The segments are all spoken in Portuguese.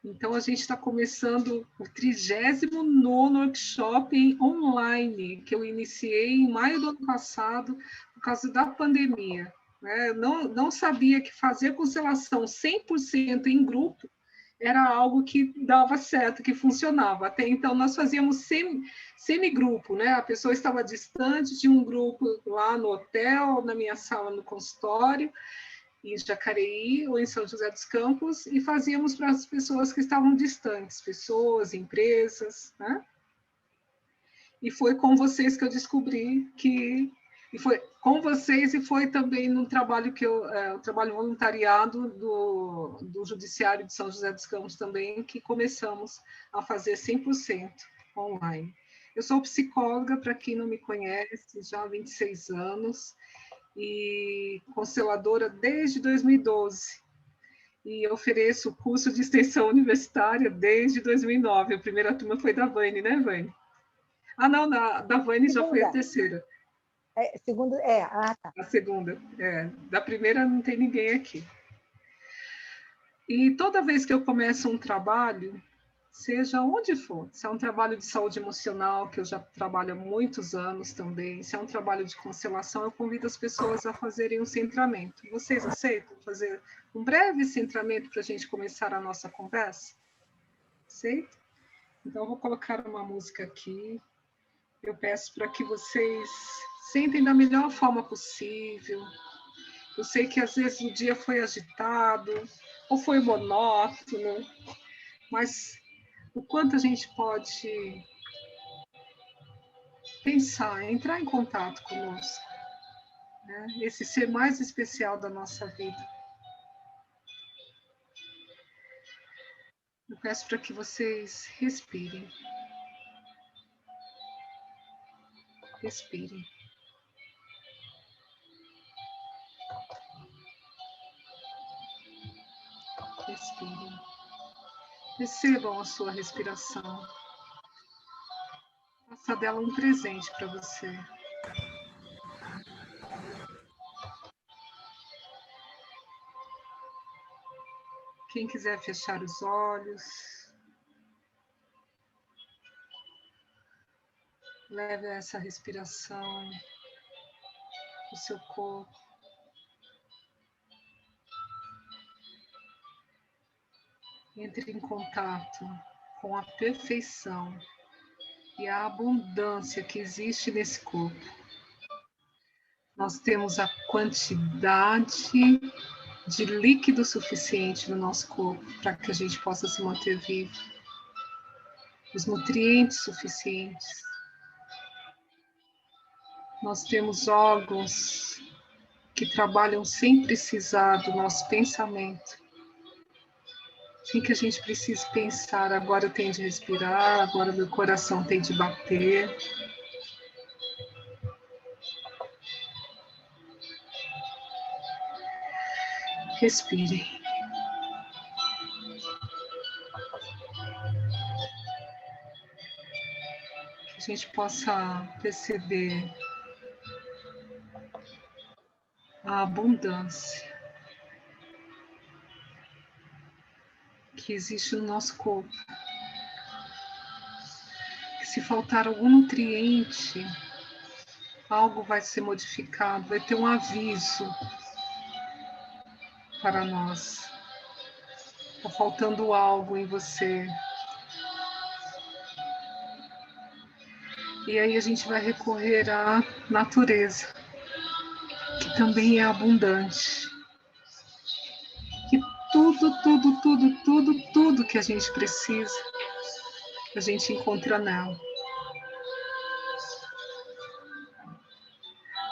Então, a gente está começando o 39º workshop online, que eu iniciei em maio do ano passado, por causa da pandemia. Né? Eu não sabia que fazer constelação 100% em grupo era algo que dava certo, que funcionava. Até então, nós fazíamos semigrupo, né? A pessoa estava distante de um grupo lá no hotel, na minha sala, no consultório, em Jacareí ou em São José dos Campos, e fazíamos para as pessoas que estavam distantes, pessoas, empresas, né? E foi com vocês que eu descobri que... E foi com vocês e foi também no trabalho que o trabalho voluntariado do Judiciário de São José dos Campos também, que começamos a fazer 100% online. Eu sou psicóloga, para quem não me conhece, já há 26 anos, e consteladora desde 2012. E ofereço curso de extensão universitária desde 2009. A primeira turma foi da Vânia, né, Vânia? Ah, não, da Vânia já foi a terceira. Tá. A segunda, da primeira não tem ninguém aqui. E toda vez que eu começo um trabalho, seja onde for, se é um trabalho de saúde emocional, que eu já trabalho há muitos anos também, se é um trabalho de constelação, eu convido as pessoas a fazerem um centramento. Vocês aceitam fazer um breve centramento para a gente começar a nossa conversa? Aceito? Então, eu vou colocar uma música aqui. Eu peço para que vocês sentem da melhor forma possível. Eu sei que às vezes o dia foi agitado, ou foi monótono, mas o quanto a gente pode pensar, entrar em contato conosco, né? Esse ser mais especial da nossa vida. Eu peço para que vocês respirem. Respirem. Respirem. Percebam a sua respiração. Faça dela um presente para você. Quem quiser fechar os olhos, leve essa respiração para o seu corpo. Entre em contato com a perfeição e a abundância que existe nesse corpo. Nós temos a quantidade de líquido suficiente no nosso corpo para que a gente possa se manter vivo. Os nutrientes suficientes. Nós temos órgãos que trabalham sem precisar do nosso pensamento. Sem que a gente precise pensar, agora eu tenho de respirar, agora meu coração tem de bater. Respirem. Que a gente possa perceber a abundância que existe no nosso corpo. Que se faltar algum nutriente, algo vai ser modificado, vai ter um aviso para nós. Está faltando algo em você. E aí a gente vai recorrer à natureza, que também é abundante. Que tudo que a gente precisa, a gente encontra nela.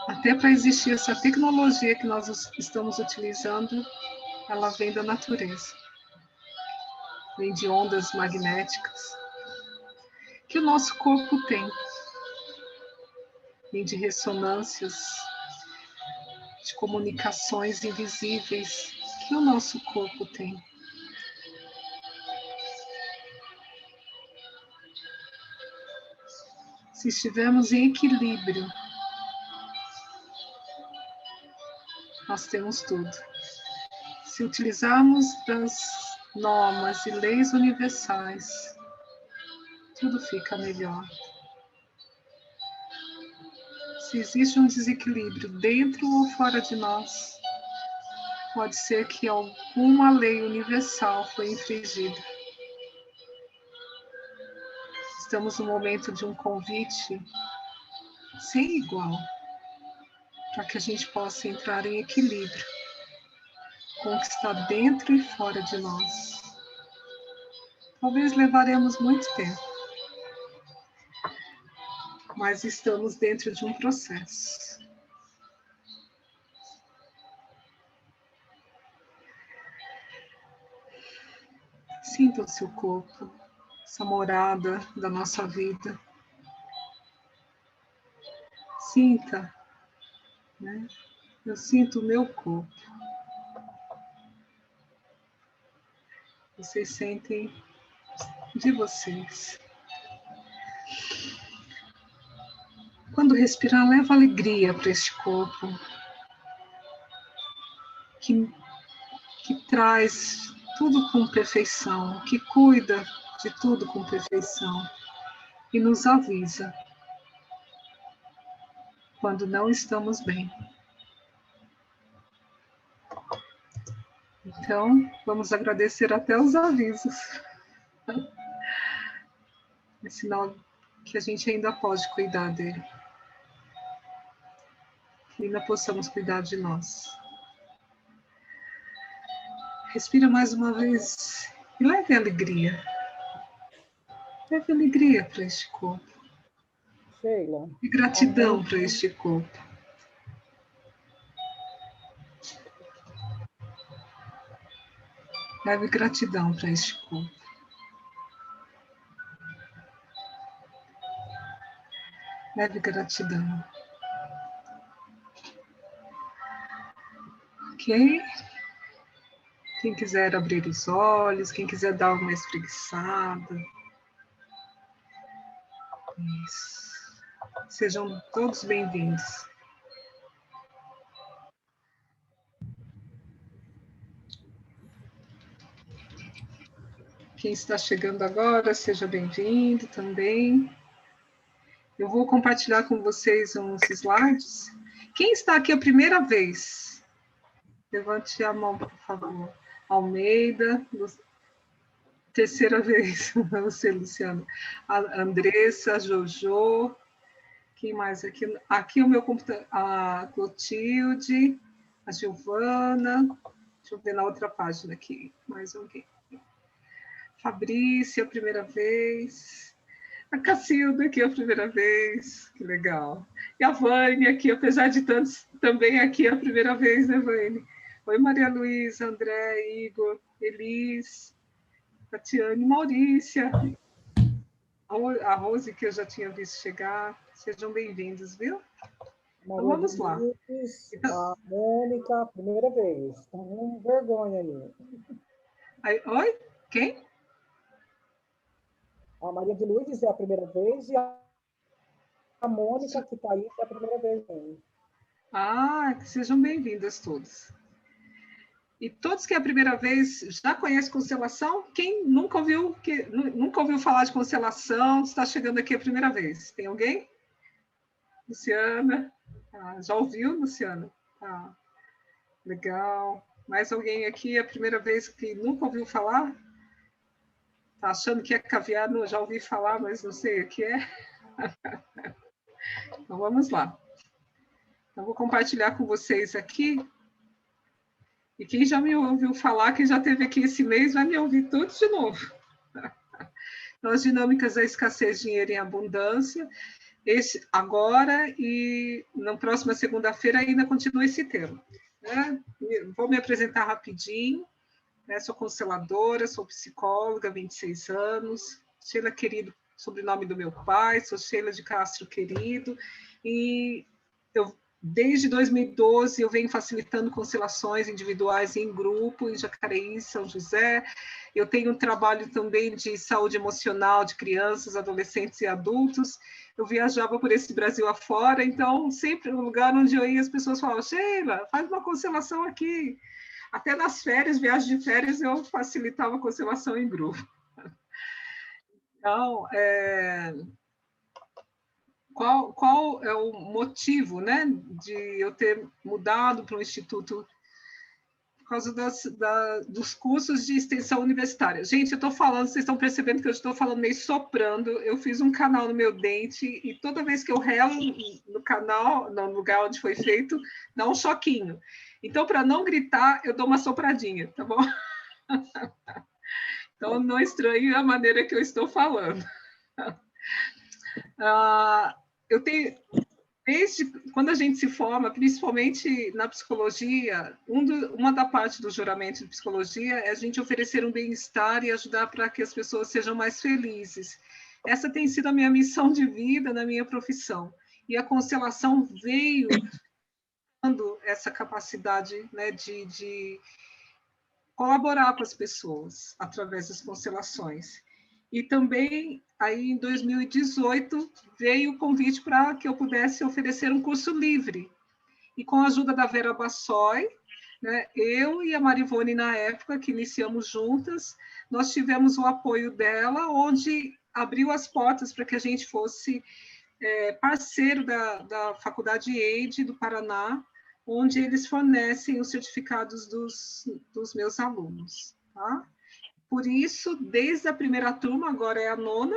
Até para existir essa tecnologia que nós estamos utilizando, ela vem da natureza. Vem de ondas magnéticas que o nosso corpo tem. Vem de ressonâncias, de comunicações invisíveis que o nosso corpo tem. Se estivermos em equilíbrio, nós temos tudo. Se utilizarmos das normas e leis universais, tudo fica melhor. Se existe um desequilíbrio dentro ou fora de nós, pode ser que alguma lei universal foi infringida. Estamos no momento de um convite sem igual, para que a gente possa entrar em equilíbrio com o que está dentro e fora de nós. Talvez levaremos muito tempo, mas estamos dentro de um processo. Sinta o seu corpo, essa morada da nossa vida. Sinta, né? Eu sinto o meu corpo. Vocês sentem de vocês. Quando respirar, leva alegria para este corpo, que traz tudo com perfeição, que cuida de tudo com perfeição e nos avisa quando não estamos bem. Então, vamos agradecer até os avisos. É sinal que a gente ainda pode cuidar dele. Que ainda possamos cuidar de nós. Respira mais uma vez e leve alegria. Leve alegria para este corpo. Sheila. E gratidão para este corpo. Leve gratidão para este corpo. Leve gratidão. Ok? Quem quiser abrir os olhos, quem quiser dar uma espreguiçada. Isso. Sejam todos bem-vindos. Quem está chegando agora, seja bem-vindo também. Eu vou compartilhar com vocês uns slides. Quem está aqui a primeira vez? Levante a mão, por favor. Almeida, terceira vez, você, Luciana. A Andressa, a Jojo, quem mais aqui? Aqui o meu computador, a Clotilde, a Giovana, deixa eu ver na outra página aqui, mais alguém. Fabrícia, a primeira vez. A Cacilda aqui a primeira vez, que legal. E a Vânia aqui, apesar de tantos, também aqui a primeira vez, né, Vânia? Oi, Maria Luísa, André, Igor, Elis, Tatiane, Maurícia, a Rose, que eu já tinha visto chegar. Sejam bem-vindos, viu? Então, vamos lá. Então, a Mônica, primeira vez. Está com vergonha ali. Aí, oi? Quem? A Maria de Lourdes é a primeira vez e a Mônica, que está aí, é a primeira vez também. Ah, que sejam bem-vindas todos. E todos que é a primeira vez já conhecem constelação? Quem nunca ouviu falar de constelação, está chegando aqui a primeira vez? Tem alguém? Luciana? Ah, já ouviu, Luciana? Ah, legal. Mais alguém aqui a primeira vez que nunca ouviu falar? Está achando que é caviar? Não, já ouvi falar, mas não sei o que é. Então, vamos lá. Então, vou compartilhar com vocês aqui. E quem já me ouviu falar, quem já esteve aqui esse mês, vai me ouvir tudo de novo. Então, as dinâmicas da escassez, dinheiro em abundância. Agora e na próxima segunda-feira ainda continua esse tema. Né? Vou me apresentar rapidinho. Né? Sou consteladora, sou psicóloga, 26 anos. Sheila Querido, sobrenome do meu pai, sou Sheila de Castro Querido. E desde 2012, eu venho facilitando constelações individuais e em grupo, em Jacareí, São José. Eu tenho um trabalho também de saúde emocional de crianças, adolescentes e adultos. Eu viajava por esse Brasil afora, então, sempre no lugar onde eu ia, as pessoas falavam, Sheila, faz uma constelação aqui. Até nas férias, viagem de férias, eu facilitava a constelação em grupo. Então, qual é o motivo, né, de eu ter mudado para o Instituto por causa dos cursos de extensão universitária? Gente, eu estou falando, vocês estão percebendo que eu estou falando meio soprando. Eu fiz um canal no meu dente e toda vez que eu relo no canal, no lugar onde foi feito, dá um choquinho. Então, para não gritar, eu dou uma sopradinha, tá bom? Então, não estranhe a maneira que eu estou falando. Eu tenho, desde quando a gente se forma, principalmente na psicologia, uma da parte do juramento de psicologia é a gente oferecer um bem-estar e ajudar para que as pessoas sejam mais felizes. Essa tem sido a minha missão de vida na minha profissão. E a constelação veio dando essa capacidade, né, de colaborar com as pessoas através das constelações. E também, aí em 2018, veio o convite para que eu pudesse oferecer um curso livre. E com a ajuda da Vera Bassoi, né, eu e a Marivone, na época, que iniciamos juntas, nós tivemos o apoio dela, onde abriu as portas para que a gente fosse parceiro da Faculdade EIDE do Paraná, onde eles fornecem os certificados dos meus alunos. Tá? Por isso, desde a primeira turma, agora é a nona,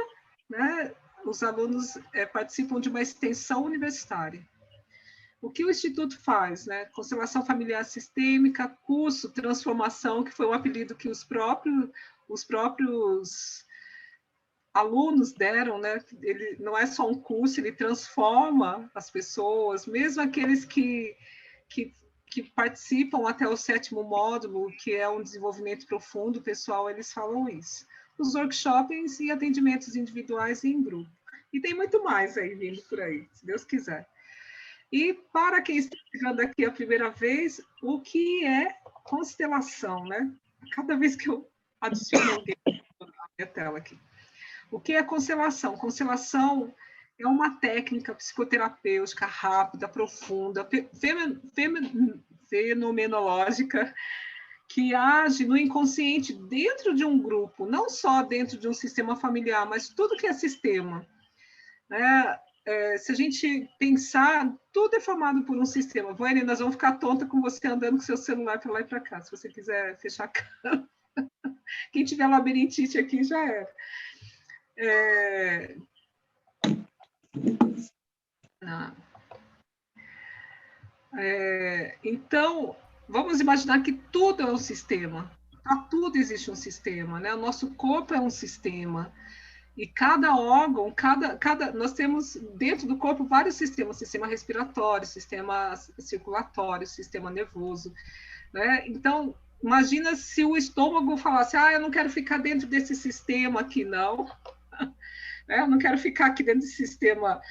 né, os alunos participam de uma extensão universitária. O que o Instituto faz? Né? Constelação familiar sistêmica, curso transformação, que foi um apelido que os próprios alunos deram, né? Ele não é só um curso, ele transforma as pessoas, mesmo aqueles que participam até o 7º módulo, que é um desenvolvimento profundo pessoal, eles falam isso. Os workshops e atendimentos individuais e em grupo. E tem muito mais aí vindo por aí, se Deus quiser. E para quem está chegando aqui a primeira vez, o que é constelação, né? Cada vez que eu adiciono alguém na minha tela aqui. O que é constelação? Constelação é uma técnica psicoterapêutica rápida, profunda, fenomenológica, que age no inconsciente dentro de um grupo, não só dentro de um sistema familiar, mas tudo que é sistema. Se a gente pensar, tudo é formado por um sistema. Vânia, nós vamos ficar tonta com você andando com seu celular para lá e para cá, se você quiser fechar a câmera. Quem tiver labirintite aqui já era. Então, vamos imaginar que tudo é um sistema. Para tudo existe um sistema, né? O nosso corpo é um sistema. E cada órgão, nós temos dentro do corpo vários sistemas, sistema respiratório, sistema circulatório, sistema nervoso, né? Então, imagina se o estômago falasse, eu não quero ficar dentro desse sistema aqui, não. Eu não quero ficar aqui dentro desse sistema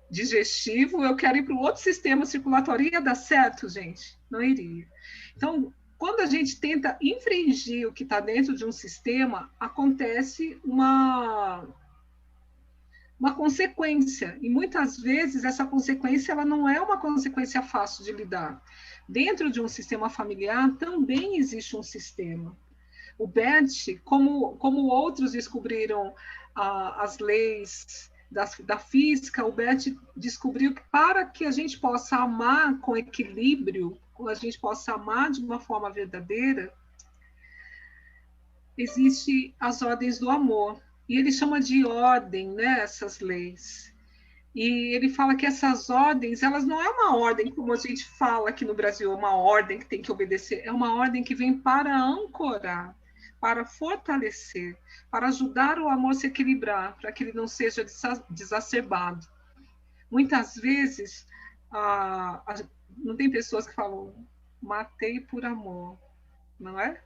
digestivo, eu quero ir para o outro sistema circulatório. Ia dar certo, gente? Não iria. Então, quando a gente tenta infringir o que está dentro de um sistema, acontece uma consequência. E muitas vezes essa consequência ela não é uma consequência fácil de lidar. Dentro de um sistema familiar também existe um sistema. O Bert, como outros descobriram as leis da física, o Bert descobriu que para que a gente possa amar com equilíbrio, a gente possa amar de uma forma verdadeira, existem as ordens do amor. E ele chama de ordem, né, essas leis. E ele fala que essas ordens, elas não é uma ordem, como a gente fala aqui no Brasil, uma ordem que tem que obedecer, é uma ordem que vem para ancorar, para fortalecer, para ajudar o amor a se equilibrar, para que ele não seja desacerbado. Muitas vezes, não tem pessoas que falam, matei por amor, não é?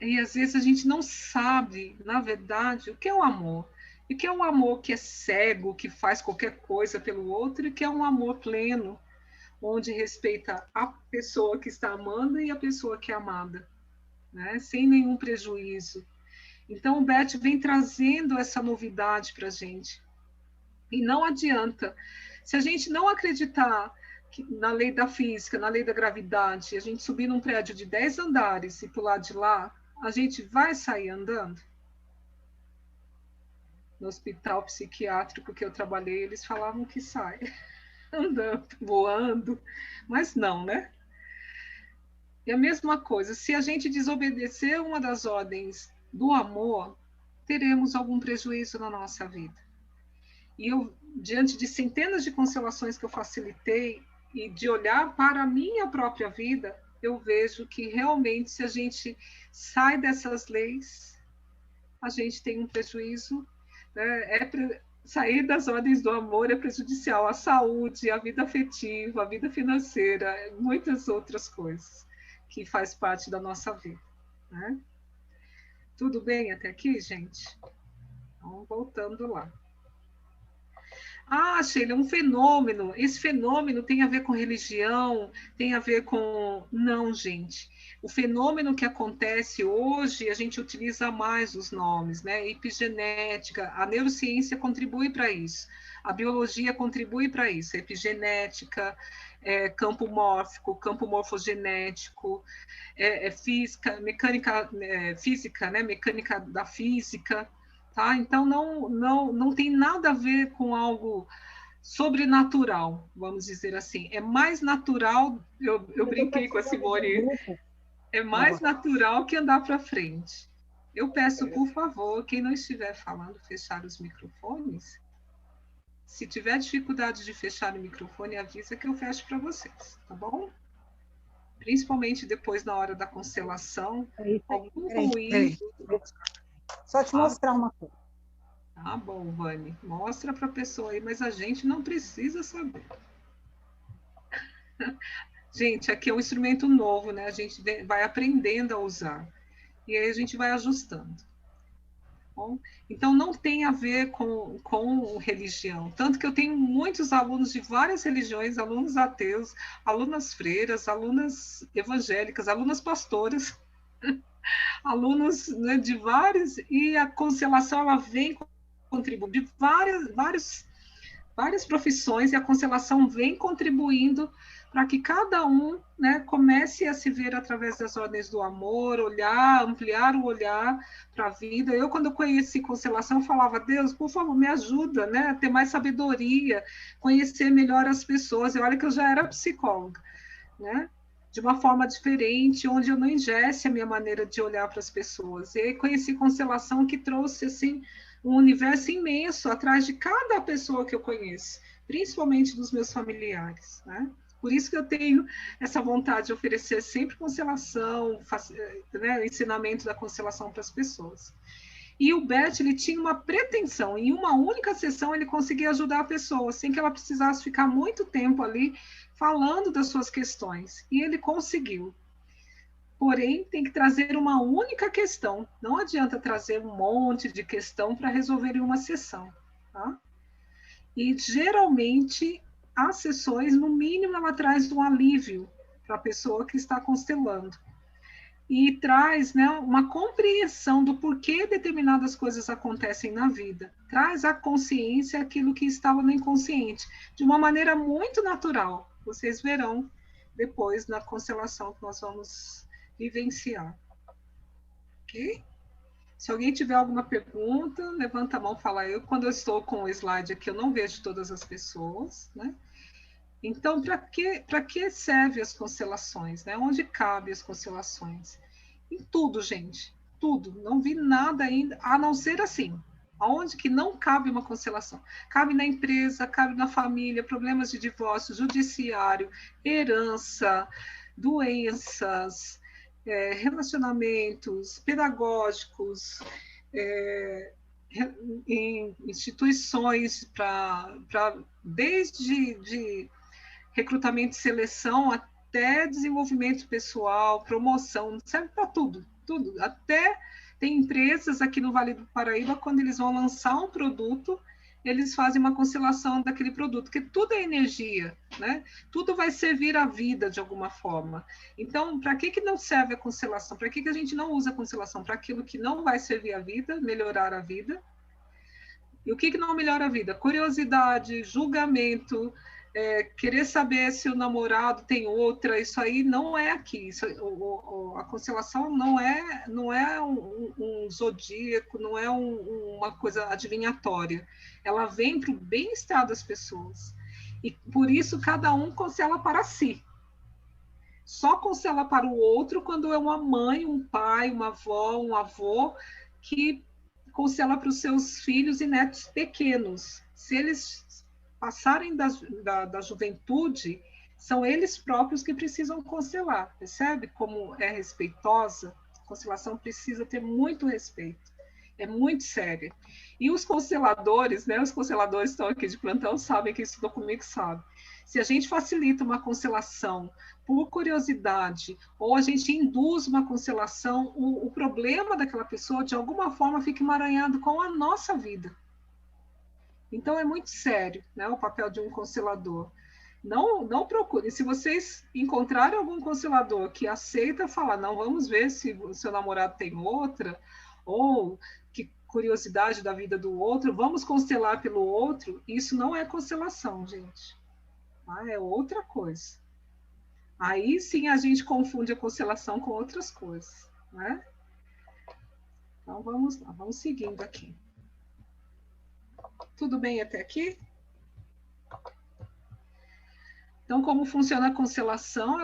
E às vezes a gente não sabe, na verdade, o que é o amor. E que é um amor que é cego, que faz qualquer coisa pelo outro, e que é um amor pleno, onde respeita a pessoa que está amando e a pessoa que é amada, né? Sem nenhum prejuízo. Então, o Bert vem trazendo essa novidade para a gente. E não adianta. Se a gente não acreditar na lei da física, na lei da gravidade, a gente subir num prédio de 10 andares e pular de lá, a gente vai sair andando? No hospital psiquiátrico que eu trabalhei, eles falavam que sai andando, voando, mas não, né? E a mesma coisa, se a gente desobedecer uma das ordens do amor, teremos algum prejuízo na nossa vida. E eu, diante de centenas de constelações que eu facilitei, e de olhar para a minha própria vida, eu vejo que realmente, se a gente sai dessas leis, a gente tem um prejuízo, né? Sair das ordens do amor é prejudicial à saúde, à vida afetiva, à vida financeira, muitas outras coisas que faz parte da nossa vida, né? Tudo bem até aqui, gente? Então, voltando lá. Ah, Sheila, é um fenômeno. Esse fenômeno tem a ver com religião, tem a ver com... Não, gente. O fenômeno que acontece hoje, a gente utiliza mais os nomes, né? Epigenética, a neurociência contribui para isso, a biologia contribui para isso, a epigenética, campo mórfico, campo morfogenético, física, mecânica, física, né? Mecânica da física. Tá? Então, não tem nada a ver com algo sobrenatural, vamos dizer assim. É mais natural, eu brinquei com a Simone, é mais natural que andar para frente. Eu peço, por favor, quem não estiver falando, fechar os microfones. Se tiver dificuldade de fechar o microfone, avisa que eu fecho para vocês, tá bom? Principalmente depois, na hora da constelação, algum ruído... Só te mostrar uma coisa. Tá bom, Vani. Mostra para a pessoa aí, mas a gente não precisa saber. Gente, aqui é um instrumento novo, né? A gente vai aprendendo a usar. E aí a gente vai ajustando. Bom, então, não tem a ver com religião. Tanto que eu tenho muitos alunos de várias religiões, alunos ateus, alunas freiras, alunas evangélicas, alunas pastoras, alunos, né, de vários, e a constelação ela vem contribuindo de várias profissões, e a constelação vem contribuindo para que cada um, né, comece a se ver através das ordens do amor, olhar, ampliar o olhar para a vida. Eu, quando conheci constelação, falava, Deus, por favor, me ajuda, né, a ter mais sabedoria, conhecer melhor as pessoas. E olha que eu já era psicóloga, né, de uma forma diferente, onde eu não ingesse a minha maneira de olhar para as pessoas. E aí conheci constelação que trouxe, assim, um universo imenso atrás de cada pessoa que eu conheço, principalmente dos meus familiares, né? Por isso que eu tenho essa vontade de oferecer sempre constelação, né, ensinamento da constelação para as pessoas. E o Bert, ele tinha uma pretensão, em uma única sessão ele conseguia ajudar a pessoa, sem que ela precisasse ficar muito tempo ali falando das suas questões. E ele conseguiu. Porém, tem que trazer uma única questão. Não adianta trazer um monte de questão para resolver em uma sessão. Tá? E, geralmente, as sessões, no mínimo, ela traz um alívio para a pessoa que está constelando. E traz, né, uma compreensão do porquê determinadas coisas acontecem na vida. Traz à consciência aquilo que estava no inconsciente, de uma maneira muito natural. Vocês verão depois na constelação que nós vamos vivenciar. Ok? Se alguém tiver alguma pergunta, levanta a mão, fala eu. Quando eu estou com o slide aqui, eu não vejo todas as pessoas, né? Então, para que servem as constelações, né? Onde cabem as constelações? Em tudo, gente, tudo. Não vi nada ainda, a não ser assim. Aonde que não cabe uma constelação? Cabe na empresa, cabe na família, problemas de divórcio, judiciário, herança, doenças, relacionamentos pedagógicos, em instituições desde recrutamento e seleção até desenvolvimento pessoal, promoção, serve para tudo, tudo. Até tem empresas aqui no Vale do Paraíba, quando eles vão lançar um produto, eles fazem uma constelação daquele produto, porque tudo é energia, né? Tudo vai servir à vida de alguma forma. Então, para que não serve a constelação? Para que a gente não usa a constelação? Para aquilo que não vai servir à vida, melhorar a vida. E o que não melhora a vida? Curiosidade, julgamento, querer saber se o namorado tem outra, isso aí não é aqui. Isso, a constelação não é um zodíaco, não é uma coisa adivinhatória. Ela vem para o bem-estar das pessoas. E por isso cada um constela para si. Só constela para o outro quando é uma mãe, um pai, uma avó, um avô que constela para os seus filhos e netos pequenos. Se eles passarem da juventude, são eles próprios que precisam constelar. Percebe como é respeitosa? A constelação precisa ter muito respeito. É muito séria. E os consteladores, né? Os consteladores estão aqui de plantão, sabem que estudou comigo, sabe. Se a gente facilita uma constelação por curiosidade, ou a gente induz uma constelação, o problema daquela pessoa, de alguma forma, fica emaranhado com a nossa vida. Então, é muito sério, né, o papel de um constelador. Não procure. Se vocês encontrarem algum constelador que aceita falar, não, vamos ver se o seu namorado tem outra, ou que curiosidade da vida do outro, vamos constelar pelo outro, isso não é constelação, gente. É outra coisa. Aí sim a gente confunde a constelação com outras coisas, né? Então vamos lá, vamos seguindo aqui. Tudo bem até aqui? Então, como funciona a constelação?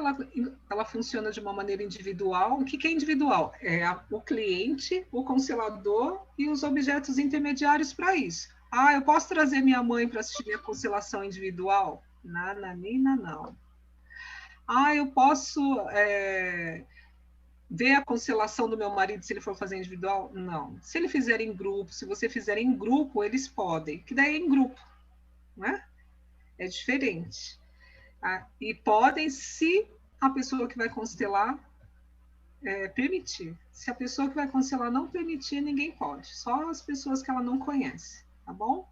Ela funciona de uma maneira individual. O que é individual? É o cliente, o constelador e os objetos intermediários para isso. Eu posso trazer minha mãe para assistir a constelação individual? Nananina, não. Eu posso ver a constelação do meu marido se ele for fazer individual? Não. Se ele fizer em grupo, se você fizer em grupo, eles podem. Que daí é em grupo, né? É diferente. E podem, se a pessoa que vai constelar permitir. Se a pessoa que vai constelar não permitir, ninguém pode. Só as pessoas que ela não conhece, tá bom?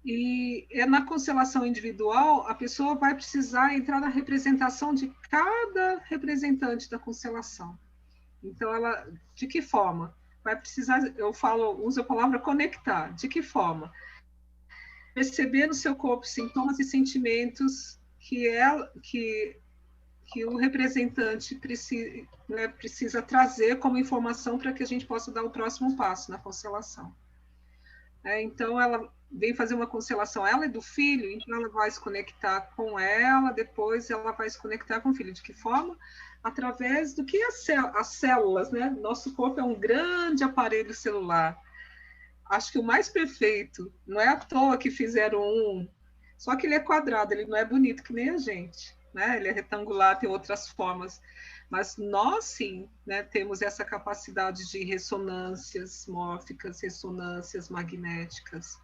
E na constelação individual, a pessoa vai precisar entrar na representação de cada representante da constelação. Então, de que forma? Vai precisar, uso a palavra conectar. De que forma? Perceber no seu corpo sintomas e sentimentos que o representante precisa trazer como informação para que a gente possa dar o próximo passo na constelação. Então, ela vem fazer uma constelação, ela é do filho, então ela vai se conectar com ela, depois ela vai se conectar com o filho. De que forma? Através do que as células, né? Nosso corpo é um grande aparelho celular. Acho que o mais perfeito, não é à toa que fizeram só que ele é quadrado, ele não é bonito que nem a gente, né? Ele é retangular, tem outras formas. Mas nós, sim, né, temos essa capacidade de ressonâncias mórficas, ressonâncias magnéticas.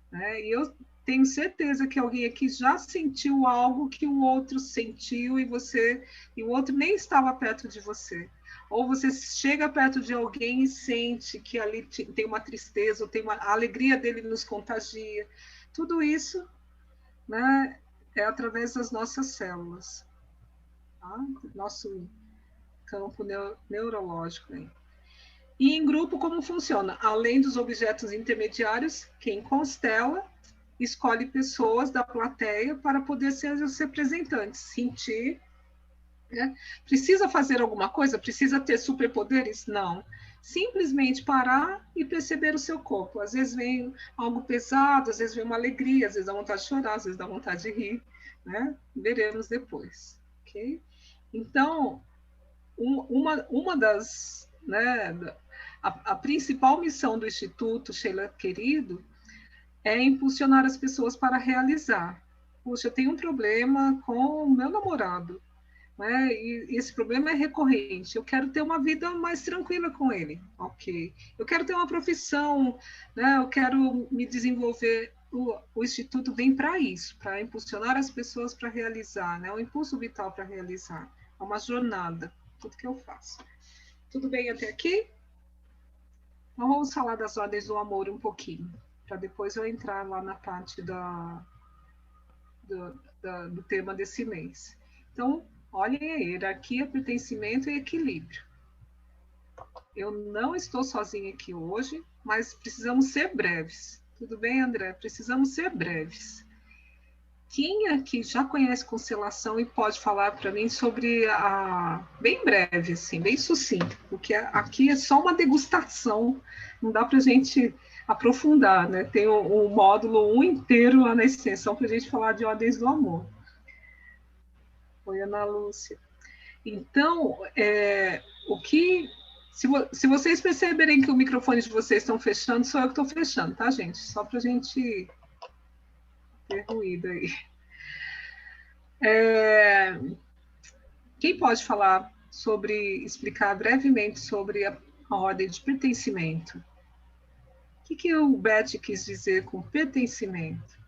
Né? E eu tenho certeza que alguém aqui já sentiu algo que o outro sentiu e o outro nem estava perto de você. Ou você chega perto de alguém e sente que ali tem uma tristeza, ou a alegria dele nos contagia. Tudo isso, né, é através das nossas células. Tá? Nosso campo neurológico. Aí. E em grupo, como funciona? Além dos objetos intermediários, quem constela escolhe pessoas da plateia para poder ser os representantes, sentir. Né? Precisa fazer alguma coisa? Precisa ter superpoderes? Não. Simplesmente parar e perceber o seu corpo. Às vezes vem algo pesado, às vezes vem uma alegria, às vezes dá vontade de chorar, às vezes dá vontade de rir. Né? Veremos depois. Okay? Então, uma das... Né, a principal missão do Instituto, Sheila querido, é impulsionar as pessoas para realizar. Puxa, eu tenho um problema com o meu namorado, né? E esse problema é recorrente. Eu quero ter uma vida mais tranquila com ele, ok? Eu quero ter uma profissão, né? Eu quero me desenvolver. O Instituto vem para isso, para impulsionar as pessoas para realizar, né? O impulso vital para realizar. É uma jornada, tudo que eu faço. Tudo bem até aqui? Então, vamos falar das ordens do amor um pouquinho, para depois eu entrar lá na parte do tema desse mês. Então, olhem aí, hierarquia, pertencimento e equilíbrio. Eu não estou sozinha aqui hoje, mas precisamos ser breves. Tudo bem, André? Precisamos ser breves. quem aqui já conhece constelação e pode falar para mim sobre bem breve, assim, bem sucinto, porque aqui é só uma degustação, não dá para a gente aprofundar, né? Tem o módulo 1 inteiro lá na extensão para a gente falar de ordens do amor. Oi, Ana Lúcia. Então, o que... Se vocês perceberem que o microfone de vocês estão fechando, sou eu que estou fechando, tá, gente? Só para a gente ter ruído aí. Quem pode falar explicar brevemente sobre a ordem de pertencimento? O que o Beth quis dizer com pertencimento?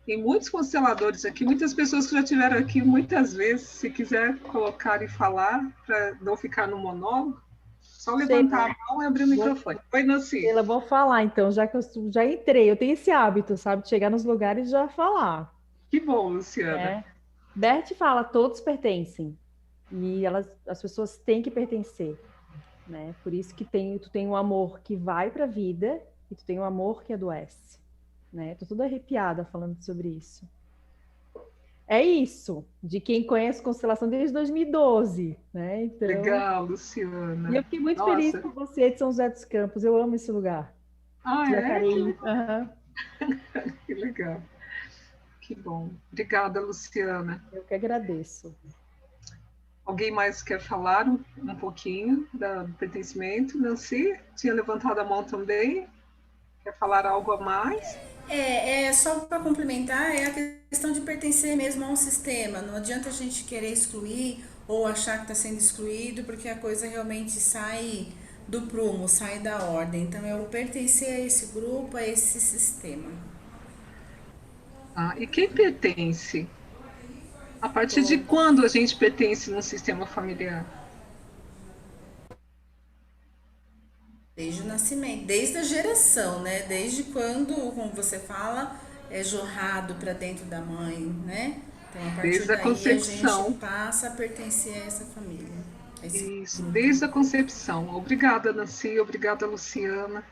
Tem muitos consteladores aqui, muitas pessoas que já estiveram aqui muitas vezes. Se quiser colocar e falar, para não ficar no monólogo, só levantar a mão e abrir o microfone. Oi, Nancy. Eu vou falar, então, já que eu já entrei. Eu tenho esse hábito, sabe, de chegar nos lugares e já falar. Que bom, Luciana. Bert fala, todos pertencem. E as pessoas têm que pertencer. Né? Por isso que tu tem um amor que vai para a vida e tu tem um amor que adoece. Né? Tô toda arrepiada falando sobre isso. É isso, de quem conhece constelação desde 2012. Né? Então, legal, Luciana. E eu fiquei muito feliz por você de São José dos Campos. Eu amo esse lugar. Uhum. Que legal. Que bom. Obrigada, Luciana. Eu que agradeço. Alguém mais quer falar um pouquinho do pertencimento? Nancy, tinha levantado a mão também. Quer falar algo a mais? Só para complementar, é a questão de pertencer mesmo a um sistema. Não adianta a gente querer excluir ou achar que está sendo excluído, porque a coisa realmente sai do prumo, sai da ordem. Então, eu pertencer a esse grupo, a esse sistema. E quem pertence? A partir de quando a gente pertence num sistema familiar? Desde o nascimento, desde a geração, né? Desde quando, como você fala, é jorrado para dentro da mãe, né? Então, a partir desde daí, a concepção. a gente passa a pertencer a essa família. Isso, desde a concepção. Obrigada, Nancy, obrigada, Luciana.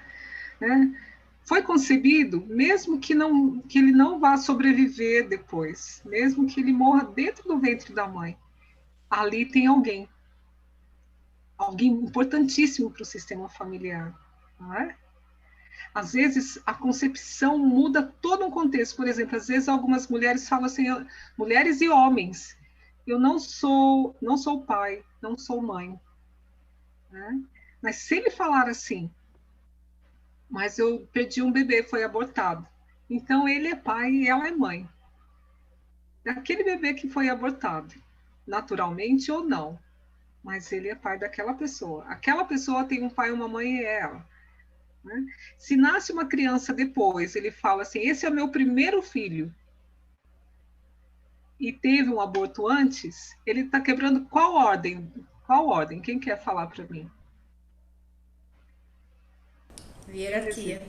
Foi concebido, mesmo que ele não vá sobreviver depois, mesmo que ele morra dentro do ventre da mãe, ali tem alguém importantíssimo para o sistema familiar, não é? Às vezes a concepção muda todo um contexto. Por exemplo, às vezes algumas mulheres falam assim, mulheres e homens, eu não sou pai, não sou mãe, né? Mas se ele falar assim, mas eu perdi um bebê, foi abortado. Então, ele é pai e ela é mãe. Daquele bebê que foi abortado, naturalmente ou não, mas ele é pai daquela pessoa. Aquela pessoa tem um pai e uma mãe e é ela. Né? Se nasce uma criança depois, ele fala assim, esse é meu primeiro filho, e teve um aborto antes, ele está quebrando qual ordem? Qual ordem? Quem quer falar para mim? Hierarquia.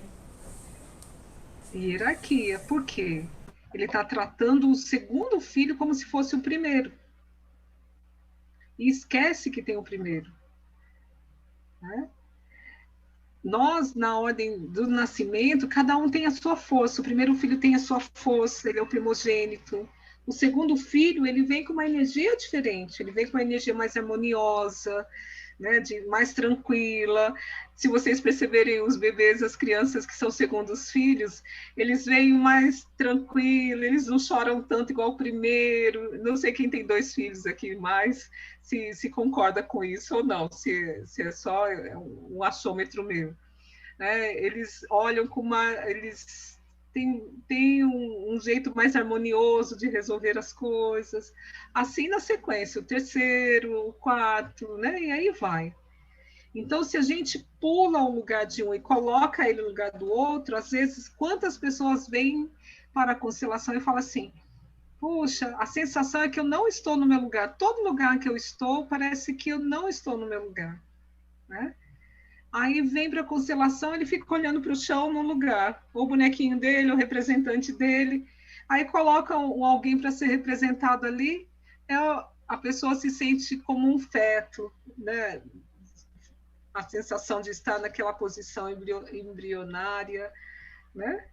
Hierarquia. Por quê? Ele está tratando o segundo filho como se fosse o primeiro. E esquece que tem o primeiro. Né? Nós, na ordem do nascimento, cada um tem a sua força. O primeiro filho tem a sua força, ele é o primogênito. O segundo filho, ele vem com uma energia diferente, ele vem com uma energia mais harmoniosa, né, mais tranquila. Se vocês perceberem os bebês, as crianças que são segundos filhos, eles vêm mais tranquilos, eles não choram tanto igual o primeiro. Não sei quem tem 2 filhos aqui mais, se concorda com isso ou não, se é só um achômetro meu. Né? Eles olham com eles têm um jeito mais harmonioso de resolver as coisas. Assim na sequência, o terceiro, o quarto, né? E aí vai. Então, se a gente pula o lugar de um e coloca ele no lugar do outro, às vezes, quantas pessoas vêm para a constelação e falam assim, puxa, a sensação é que eu não estou no meu lugar. Todo lugar que eu estou, parece que eu não estou no meu lugar. Né? Aí vem para a constelação, ele fica olhando para o chão no lugar, ou o bonequinho dele, o representante dele. Aí colocam alguém para ser representado ali, a pessoa se sente como um feto, né? A sensação de estar naquela posição embrionária, né?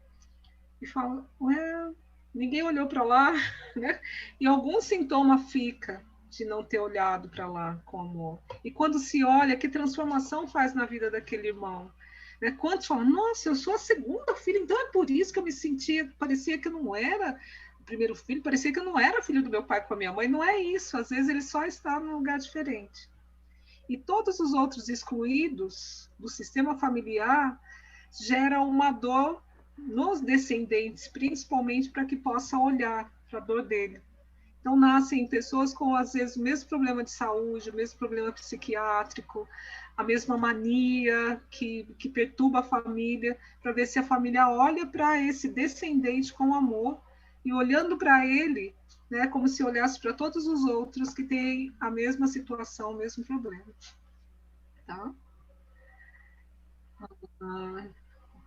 E fala, ué, ninguém olhou para lá, né? E algum sintoma fica de não ter olhado para lá com amor. E quando se olha, que transformação faz na vida daquele irmão? Né? Quantos falam, nossa, eu sou a segunda filha, então é por isso que eu me sentia, parecia que eu não era o primeiro filho, parecia que eu não era filho do meu pai com a minha mãe. Não é isso, às vezes ele só está num lugar diferente. E todos os outros excluídos do sistema familiar geram uma dor nos descendentes, principalmente para que possa olhar para a dor dele. Então, nascem pessoas com, às vezes, o mesmo problema de saúde, o mesmo problema psiquiátrico, a mesma mania que perturba a família, para ver se a família olha para esse descendente com amor e olhando para ele, né, como se olhasse para todos os outros que têm a mesma situação, o mesmo problema. Tá?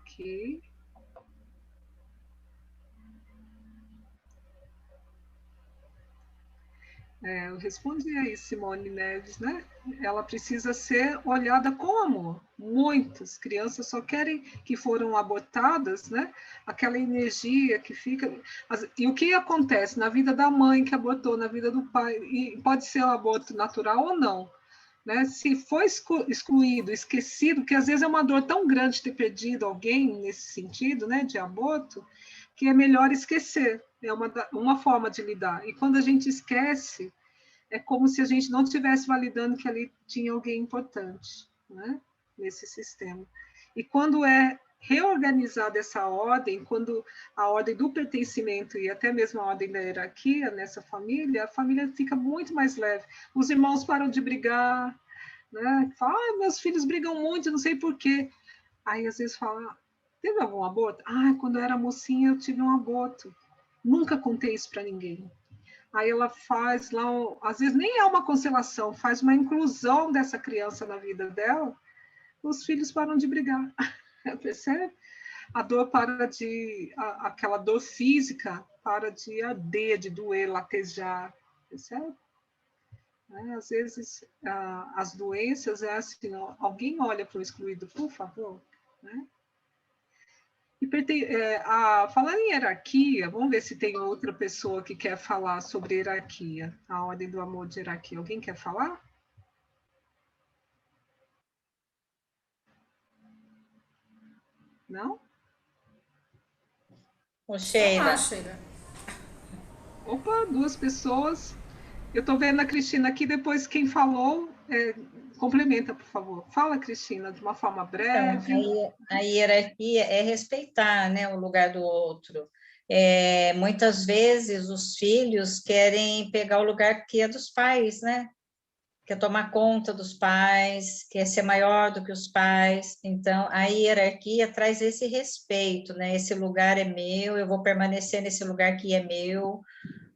Ok. Eu respondi aí, Simone Neves, né? Ela precisa ser olhada com amor. Muitas crianças só querem que foram abortadas, né? Aquela energia que fica. E o que acontece na vida da mãe que abortou, na vida do pai, e pode ser um aborto natural ou não, né? Se foi excluído, esquecido, que às vezes é uma dor tão grande ter perdido alguém nesse sentido, né? De aborto, que é melhor esquecer. É uma forma de lidar. E quando a gente esquece, é como se a gente não estivesse validando que ali tinha alguém importante, né, nesse sistema. E quando é reorganizada essa ordem, quando a ordem do pertencimento e até mesmo a ordem da hierarquia nessa família, a família fica muito mais leve. Os irmãos param de brigar, né? Falam, meus filhos brigam muito, não sei por quê. Aí às vezes fala, teve algum aborto? Quando eu era mocinha eu tive um aborto. Nunca contei isso para ninguém. Aí ela faz lá, às vezes nem é uma constelação, faz uma inclusão dessa criança na vida dela, os filhos param de brigar, percebe? A dor para de, aquela dor física para de arder, de doer, latejar, percebe? Às vezes as doenças é assim, alguém olha para o excluído, por favor, né? Falando em hierarquia, vamos ver se tem outra pessoa que quer falar sobre hierarquia, a ordem do amor de hierarquia. Alguém quer falar? Não? Ô, Sheila. Sheila. Opa, duas pessoas. Eu estou vendo a Cristina aqui, depois quem falou, complementa, por favor. Fala, Cristina, de uma forma breve. Então, a hierarquia é respeitar, né, o lugar do outro. Muitas vezes os filhos querem pegar o lugar que é dos pais, né? Quer tomar conta dos pais, quer ser maior do que os pais. Então, a hierarquia traz esse respeito, né? Esse lugar é meu, eu vou permanecer nesse lugar que é meu,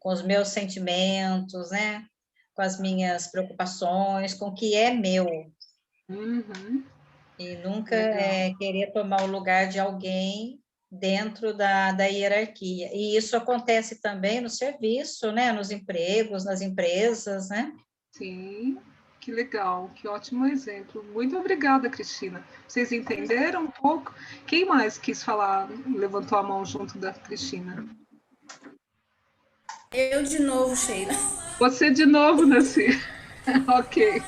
com os meus sentimentos, né? Com as minhas preocupações, com o que é meu. Uhum. E nunca querer tomar o lugar de alguém dentro da hierarquia. E isso acontece também no serviço, né? Nos empregos, nas empresas, né? Sim, que legal, que ótimo exemplo. Muito obrigada, Cristina. Vocês entenderam um pouco? Quem mais quis falar, levantou a mão junto da Cristina? Eu de novo, Sheila. Você de novo, Nancy. Ok.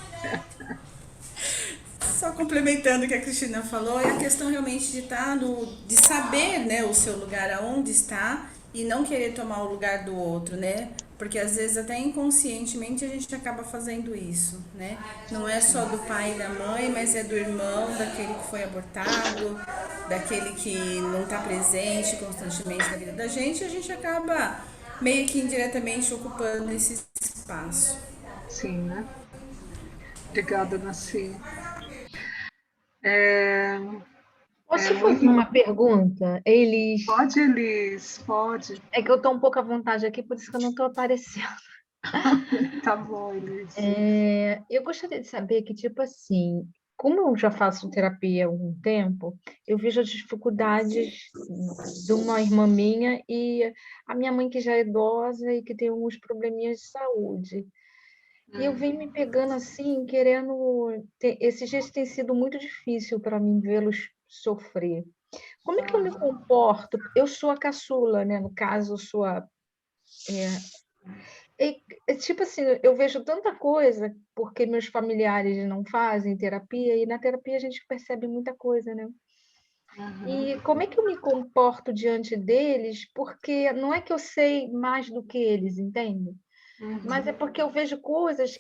Só complementando o que a Cristina falou, é a questão realmente de estar de saber, né, o seu lugar, aonde está, e não querer tomar o lugar do outro, né? Porque às vezes até inconscientemente a gente acaba fazendo isso, né? Não é só do pai e da mãe, mas é do irmão, daquele que foi abortado, daquele que não está presente constantemente na vida da gente, e a gente acaba meio que indiretamente ocupando esse espaço. Sim, né? Obrigada, Nancy. Posso fazer uma pergunta, Elis? Pode, Elis, pode. É que eu estou um pouco à vontade aqui, por isso que eu não estou aparecendo. Tá bom, Elis. Eu gostaria de saber que, tipo assim, como eu já faço terapia há algum tempo, eu vejo as dificuldades de uma irmã minha e a minha mãe que já é idosa e que tem alguns probleminhas de saúde. E eu venho me pegando assim, querendo... Esses dias tem sido muito difícil para mim vê-los sofrer. Como é que eu me comporto? Eu sou a caçula, né? No caso, eu sou a... tipo assim, eu vejo tanta coisa porque meus familiares não fazem terapia, e na terapia a gente percebe muita coisa, né? E como é que eu me comporto diante deles? Porque não é que eu sei mais do que eles, entende? Mas é porque eu vejo coisas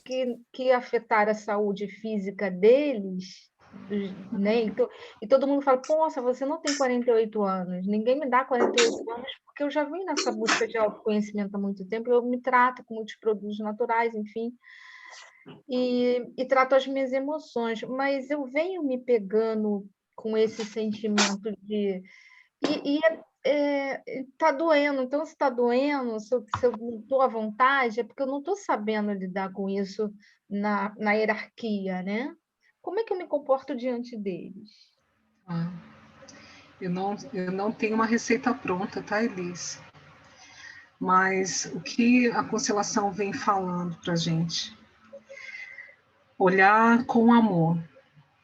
que afetaram a saúde física deles, né? E todo mundo fala, poxa, você não tem 48 anos. Ninguém me dá 48 anos porque eu já vim nessa busca de autoconhecimento há muito tempo. Eu me trato com muitos produtos naturais, enfim, e trato as minhas emoções. Mas eu venho me pegando com esse sentimento de... tá doendo. Então, se está doendo, se eu não estou à vontade, é porque eu não estou sabendo lidar com isso na hierarquia, né? Como é que eu me comporto diante deles? Ah, eu não tenho uma receita pronta, tá, Elis? Mas o que a constelação vem falando para a gente? Olhar com amor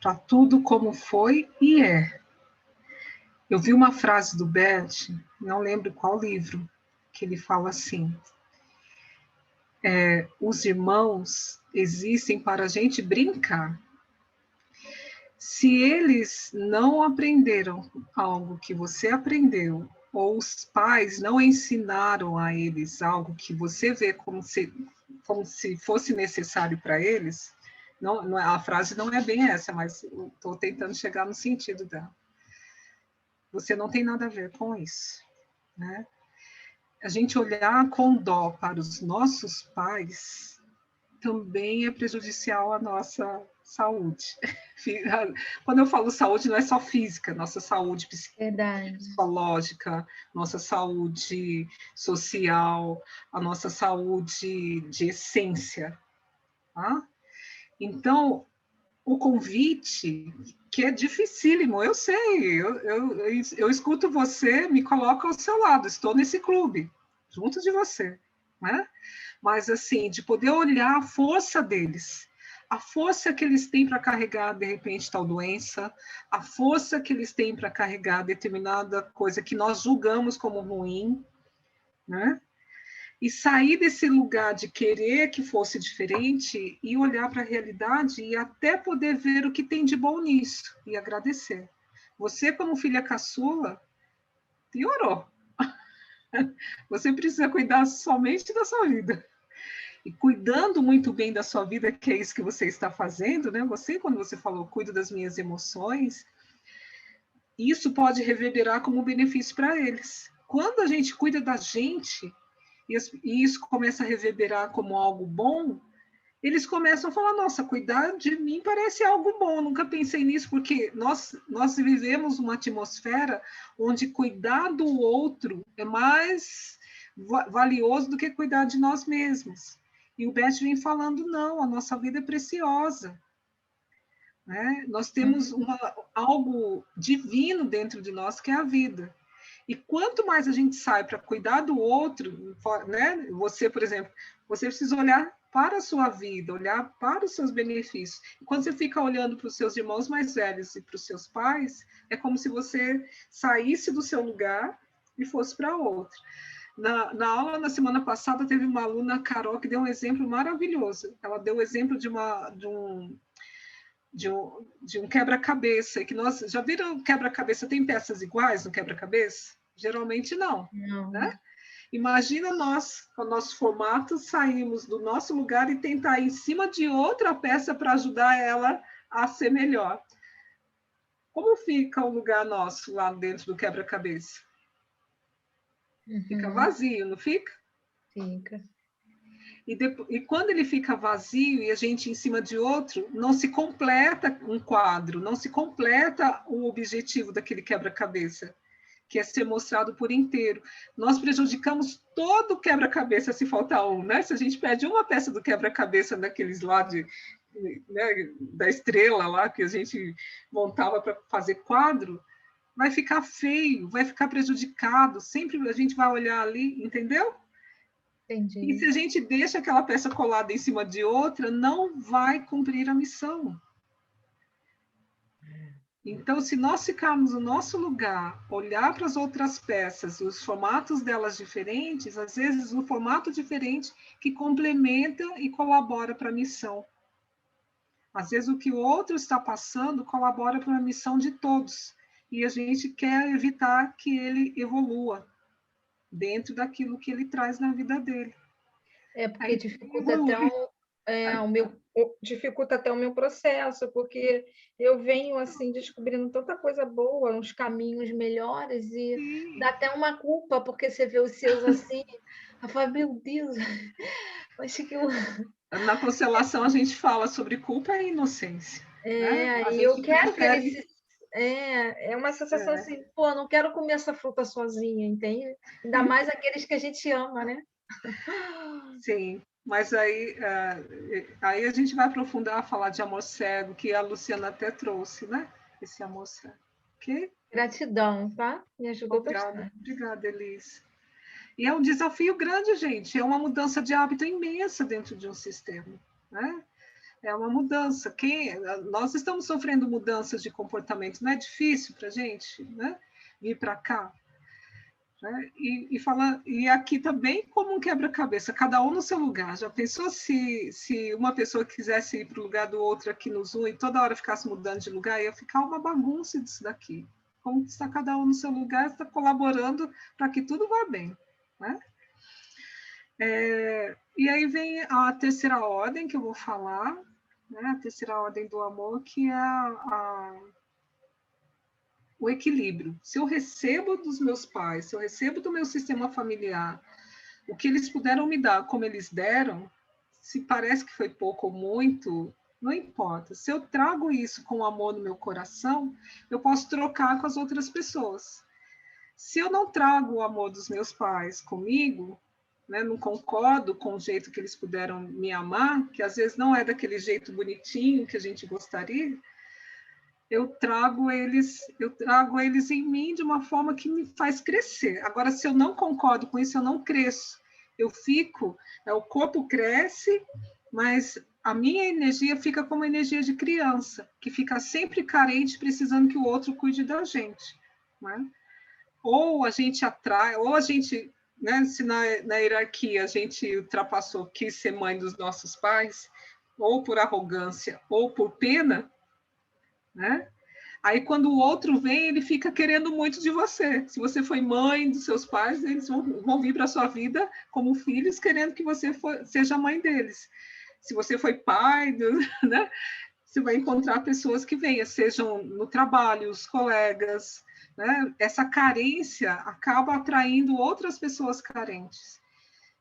para tudo como foi e é. Eu vi uma frase do Bert, não lembro qual livro, que ele fala assim: os irmãos existem para a gente brincar. Se eles não aprenderam algo que você aprendeu, ou os pais não ensinaram a eles algo que você vê como se fosse necessário para eles, a frase não é bem essa, mas estou tentando chegar no sentido dela. Você não tem nada a ver com isso, né? A gente olhar com dó para os nossos pais também é prejudicial à nossa saúde. Quando eu falo saúde, não é só física, nossa saúde psicológica, nossa saúde social, a nossa saúde de essência. Tá? Então, o convite, que é dificílimo, eu sei, eu escuto você, me coloco ao seu lado, estou nesse clube, junto de você, né? Mas, assim, de poder olhar a força deles, a força que eles têm para carregar, de repente, tal doença, a força que eles têm para carregar determinada coisa que nós julgamos como ruim, né? E sair desse lugar de querer que fosse diferente e olhar para a realidade e até poder ver o que tem de bom nisso e agradecer. Você, como filha caçula, piorou. Você precisa cuidar somente da sua vida. E cuidando muito bem da sua vida, que é isso que você está fazendo, né? Você, quando você falou, cuido das minhas emoções, isso pode reverberar como um benefício para eles. Quando a gente cuida da gente, e isso começa a reverberar como algo bom, eles começam a falar, nossa, cuidar de mim parece algo bom, nunca pensei nisso, porque nós vivemos uma atmosfera onde cuidar do outro é mais valioso do que cuidar de nós mesmos. E o Bert vem falando, não, a nossa vida é preciosa. Né? Nós temos algo divino dentro de nós, que é a vida. E quanto mais a gente sai para cuidar do outro, né? Você, por exemplo, você precisa olhar para a sua vida, olhar para os seus benefícios. E quando você fica olhando para os seus irmãos mais velhos e para os seus pais, é como se você saísse do seu lugar e fosse para outro. Na aula, na semana passada, teve uma aluna, Carol, que deu um exemplo maravilhoso. Ela deu o exemplo de um quebra-cabeça, que nós já viram quebra-cabeça, tem peças iguais no quebra-cabeça? Geralmente não. Né? Imagina nós, com o nosso formato, sairmos do nosso lugar e tentar ir em cima de outra peça para ajudar ela a ser melhor. Como fica o lugar nosso lá dentro do quebra-cabeça? Fica vazio, não fica? Fica. E quando ele fica vazio e a gente em cima de outro, não se completa um quadro, não se completa o objetivo daquele quebra-cabeça, que é ser mostrado por inteiro. Nós prejudicamos todo o quebra-cabeça se faltar um, né? Se a gente perde uma peça do quebra-cabeça daqueles lá né, da estrela lá que a gente montava para fazer quadro, vai ficar feio, vai ficar prejudicado, sempre a gente vai olhar ali, entendeu? Entendi. E se a gente deixa aquela peça colada em cima de outra, não vai cumprir a missão. Então, se nós ficarmos no nosso lugar, olhar para as outras peças e os formatos delas diferentes, às vezes um formato diferente que complementa e colabora para a missão. Às vezes o que o outro está passando colabora para a missão de todos. E a gente quer evitar que ele evolua dentro daquilo que ele traz na vida dele. Porque Aí, dificulta até o meu processo, porque eu venho assim descobrindo tanta coisa boa, uns caminhos melhores, e sim, dá até uma culpa, porque você vê os seus assim, eu falo, meu Deus, acho que eu... na constelação a gente fala sobre culpa e inocência. Né? A e eu gente quero que ele prefere... É uma sensação assim, pô, não quero comer essa fruta sozinha, entende? Ainda mais aqueles que a gente ama, né? Sim, mas aí a gente vai aprofundar a falar de amor cego, que a Luciana até trouxe, né? Esse amor cego. Ok? Gratidão, tá? Me ajudou bastante. Obrigada, Elise. E é um desafio grande, gente. É uma mudança de hábito imensa dentro de um sistema, né? É uma mudança. Nós estamos sofrendo mudanças de comportamento. Não é difícil para a gente, né? Vir para cá. Né? E aqui também como um quebra-cabeça, cada um no seu lugar. Já pensou se uma pessoa quisesse ir para o lugar do outro aqui no Zoom e toda hora ficasse mudando de lugar, ia ficar uma bagunça disso daqui. Como está cada um no seu lugar, está colaborando para que tudo vá bem. Né? E aí vem a terceira ordem que eu vou falar, né? A terceira ordem do amor, que é o equilíbrio. Se eu recebo dos meus pais, se eu recebo do meu sistema familiar, o que eles puderam me dar, como eles deram, se parece que foi pouco ou muito, não importa. Se eu trago isso com amor no meu coração, eu posso trocar com as outras pessoas. Se eu não trago o amor dos meus pais comigo, né, não concordo com o jeito que eles puderam me amar, que às vezes não é daquele jeito bonitinho que a gente gostaria, eu trago eles em mim de uma forma que me faz crescer. Agora, se eu não concordo com isso, eu não cresço. Eu fico, o corpo cresce, mas a minha energia fica como energia de criança, que fica sempre carente, precisando que o outro cuide da gente. Né? Ou a gente atrai, ou a gente, né, se na hierarquia a gente ultrapassou, quis ser mãe dos nossos pais, ou por arrogância, ou por pena, né? Aí, quando o outro vem, ele fica querendo muito de você. Se você foi mãe dos seus pais, eles vão vir para a sua vida como filhos, querendo que você seja mãe deles. Se você foi pai, né? Você vai encontrar pessoas que venham, sejam no trabalho, os colegas. Né? Essa carência acaba atraindo outras pessoas carentes.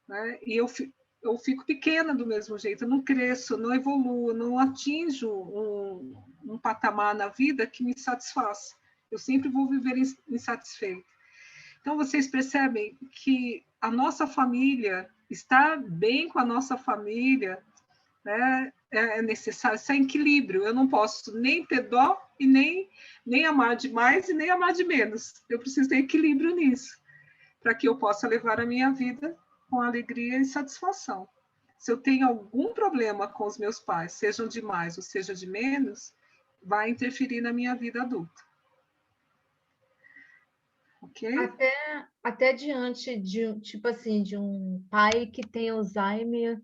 Né? E eu fico pequena do mesmo jeito, eu não cresço, não evoluo, não atinjo um patamar na vida que me satisfaz. Eu sempre vou viver insatisfeita. Então, vocês percebem que a nossa família, estar bem com a nossa família, né, é necessário, isso é equilíbrio. Eu não posso nem ter dó e nem amar demais e nem amar de menos. Eu preciso ter equilíbrio nisso, para que eu possa levar a minha vida com alegria e satisfação. Se eu tenho algum problema com os meus pais, sejam de mais ou seja de menos, vai interferir na minha vida adulta. Ok? Até diante de, tipo assim, de um pai que tem Alzheimer,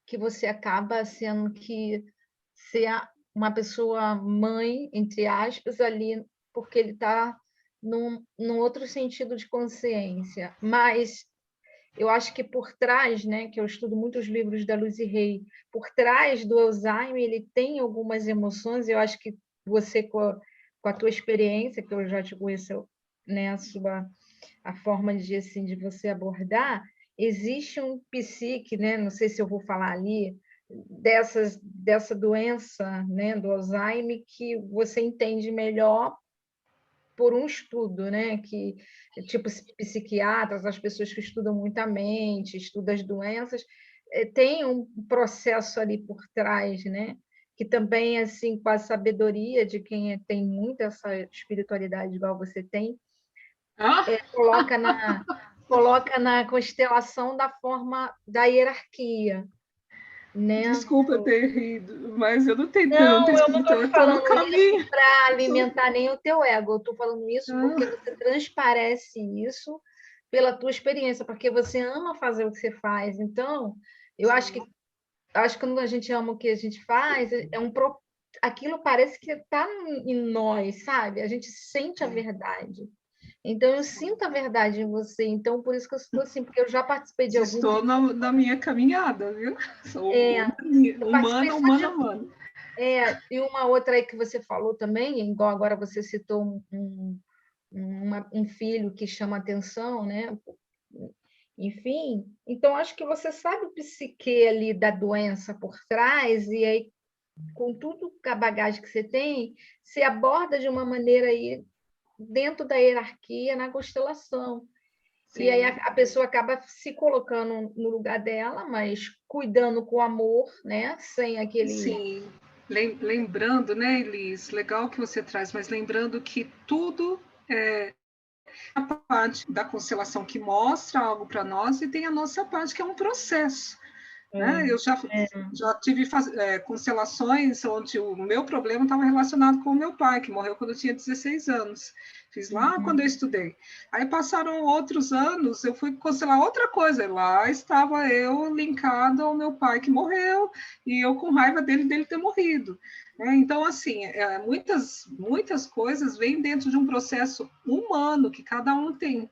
que você acaba sendo que ser uma pessoa mãe, entre aspas, ali, porque ele está num outro sentido de consciência. Mas eu acho que por trás, né, que eu estudo muitos livros da Lucy Hay, por trás do Alzheimer ele tem algumas emoções. Eu acho que você com a tua experiência, que eu já te conheço, né, a forma de assim de você abordar, existe um psique, né, não sei se eu vou falar ali dessa doença, né, do Alzheimer, que você entende melhor por um estudo, né, que tipo psiquiatras, as pessoas que estudam muito a mente, estudam as doenças, tem um processo ali por trás, né, que também assim com a sabedoria de quem tem muita essa espiritualidade igual você tem, coloca na constelação da forma da hierarquia. né? Desculpa ter rido, mas eu não tenho Não, eu não então estou eu estou no falando isso caminho. para alimentar nem o teu ego, eu estou falando isso porque Ah, você transparece isso pela tua experiência, porque você ama fazer o que você faz. Então, eu acho que quando a gente ama o que a gente faz, aquilo parece que está em nós, sabe? A gente sente a verdade. Então, eu sinto a verdade em você. Então, por isso que eu estou assim, porque eu já participei de alguns. estou na minha caminhada, viu? Sou É, eu participei humana, só de. humana. E uma outra aí que você falou também, igual agora você citou um filho que chama atenção, né? Enfim, então acho que você sabe o psiquê ali da doença por trás, e aí, com tudo a bagagem que você tem, se aborda de uma maneira aí dentro da hierarquia, na constelação. E aí a pessoa acaba se colocando no lugar dela, mas cuidando com amor, né? Sem aquele. Sim. Lembrando, né, Elis, legal que você traz, mas lembrando que tudo é a parte da constelação que mostra algo para nós e tem a nossa parte que é um processo. Né? Eu já tive constelações onde o meu problema estava relacionado com o meu pai, que morreu quando eu tinha 16 anos. Fiz lá quando eu estudei. Aí passaram outros anos, eu fui constelar outra coisa. Lá estava eu linkada ao meu pai que morreu e eu com raiva dele ter morrido. Então, assim, muitas coisas vêm dentro de um processo humano que cada um tem.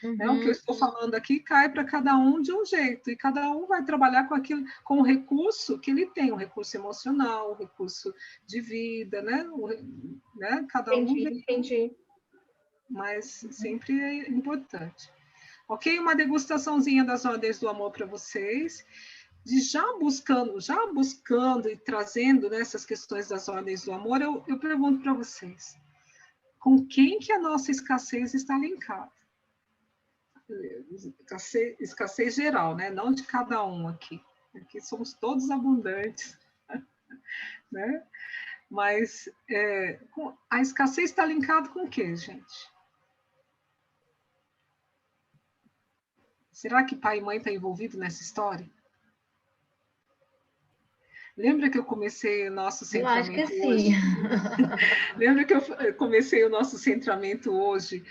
O que eu estou falando aqui cai para cada um de um jeito, e cada um vai trabalhar com aquilo, com o recurso que ele tem, o recurso emocional, o recurso de vida, né? Cada um vem, Entendi. mas sempre é importante. Ok? Uma degustaçãozinha das ordens do amor para vocês, de já buscando e trazendo nessas questões das ordens do amor, eu pergunto para vocês, com quem que a nossa escassez está linkada? Escassez geral, né? Não de cada um aqui. Aqui somos todos abundantes, né? Mas a escassez está linkada com o quê, gente? Será que pai e mãe estão envolvidos nessa história? Lembra que eu comecei o nosso centramento hoje? Eu acho que sim. Lembra que eu comecei o nosso centramento hoje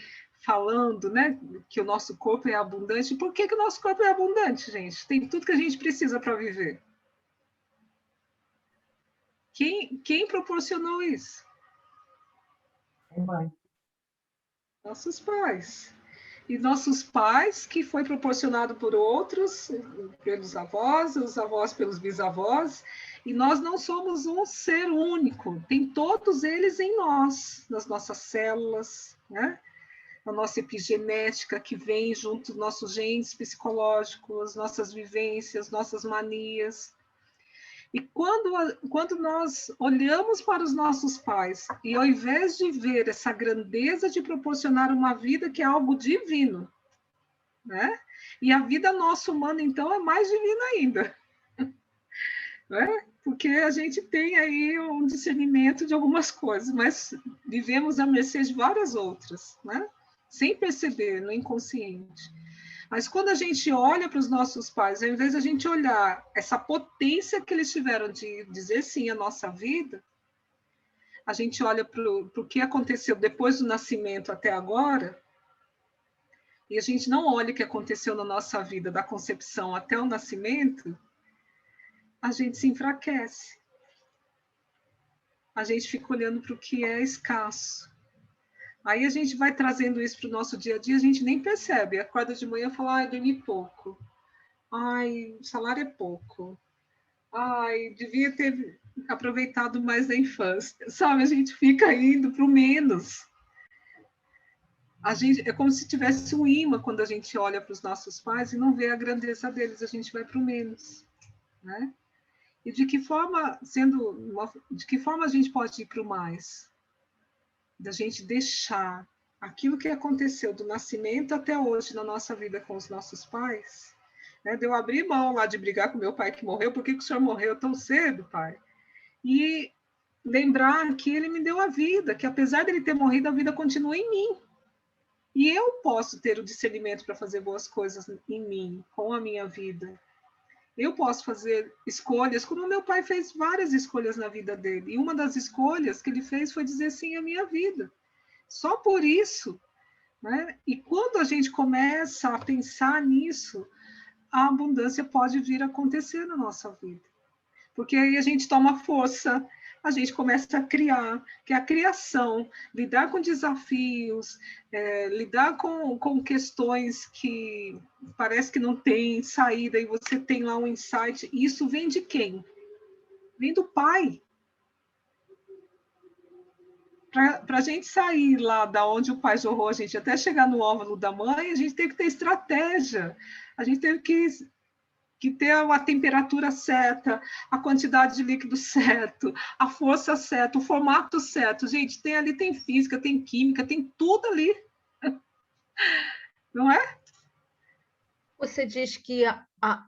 falando, né, que o nosso corpo é abundante? Por que o nosso corpo é abundante, gente? Tem tudo que a gente precisa para viver. Quem proporcionou isso? Mãe. Nossos pais. E nossos pais, que foi proporcionado por outros, pelos avós, os avós pelos bisavós, e nós não somos um ser único, tem todos eles em nós, nas nossas células, né? A nossa epigenética que vem junto dos nossos genes psicológicos, nossas vivências, nossas manias. E quando nós olhamos para os nossos pais, e ao invés de ver essa grandeza de proporcionar uma vida que é algo divino, né? E a vida nossa humana, então, é mais divina ainda. Né? Porque a gente tem aí um discernimento de algumas coisas, mas vivemos à mercê de várias outras, né? Sem perceber, no inconsciente. Mas quando a gente olha para os nossos pais, ao invés de a gente olhar essa potência que eles tiveram de dizer sim à nossa vida, a gente olha para o que aconteceu depois do nascimento até agora, e a gente não olha o que aconteceu na nossa vida, da concepção até o nascimento, a gente se enfraquece. A gente fica olhando para o que é escasso. Aí a gente vai trazendo isso para o nosso dia a dia, a gente nem percebe. Acorda de manhã e fala, ai, dormi pouco. Ai, o salário é pouco. Ai, devia ter aproveitado mais da infância. Sabe, a gente fica indo para o menos. É como se tivesse um imã quando a gente olha para os nossos pais e não vê a grandeza deles, a gente vai para o menos. Né? E de que forma a gente pode ir para o mais? Da gente deixar aquilo que aconteceu do nascimento até hoje na nossa vida com os nossos pais, né? De eu abrir mão lá de brigar com meu pai que morreu, por que o senhor morreu tão cedo, pai? E lembrar que ele me deu a vida, que apesar dele ter morrido, a vida continua em mim. E eu posso ter o discernimento para fazer boas coisas em mim, com a minha vida. Eu posso fazer escolhas, como meu pai fez várias escolhas na vida dele. E uma das escolhas que ele fez foi dizer sim à minha vida. Só por isso, né? E quando a gente começa a pensar nisso, a abundância pode vir a acontecer na nossa vida. Porque aí a gente toma força, a gente começa a criar, que é a criação, lidar com desafios, lidar com questões que parece que não tem saída e você tem lá um insight. E isso vem de quem? Vem do pai. Para a gente sair lá da onde o pai jorrou a gente até chegar no óvulo da mãe, a gente tem que ter estratégia, a gente tem que ter a temperatura certa, a quantidade de líquido certo, a força certa, o formato certo. Gente, tem física, tem química, tem tudo ali. Não é? Você diz que,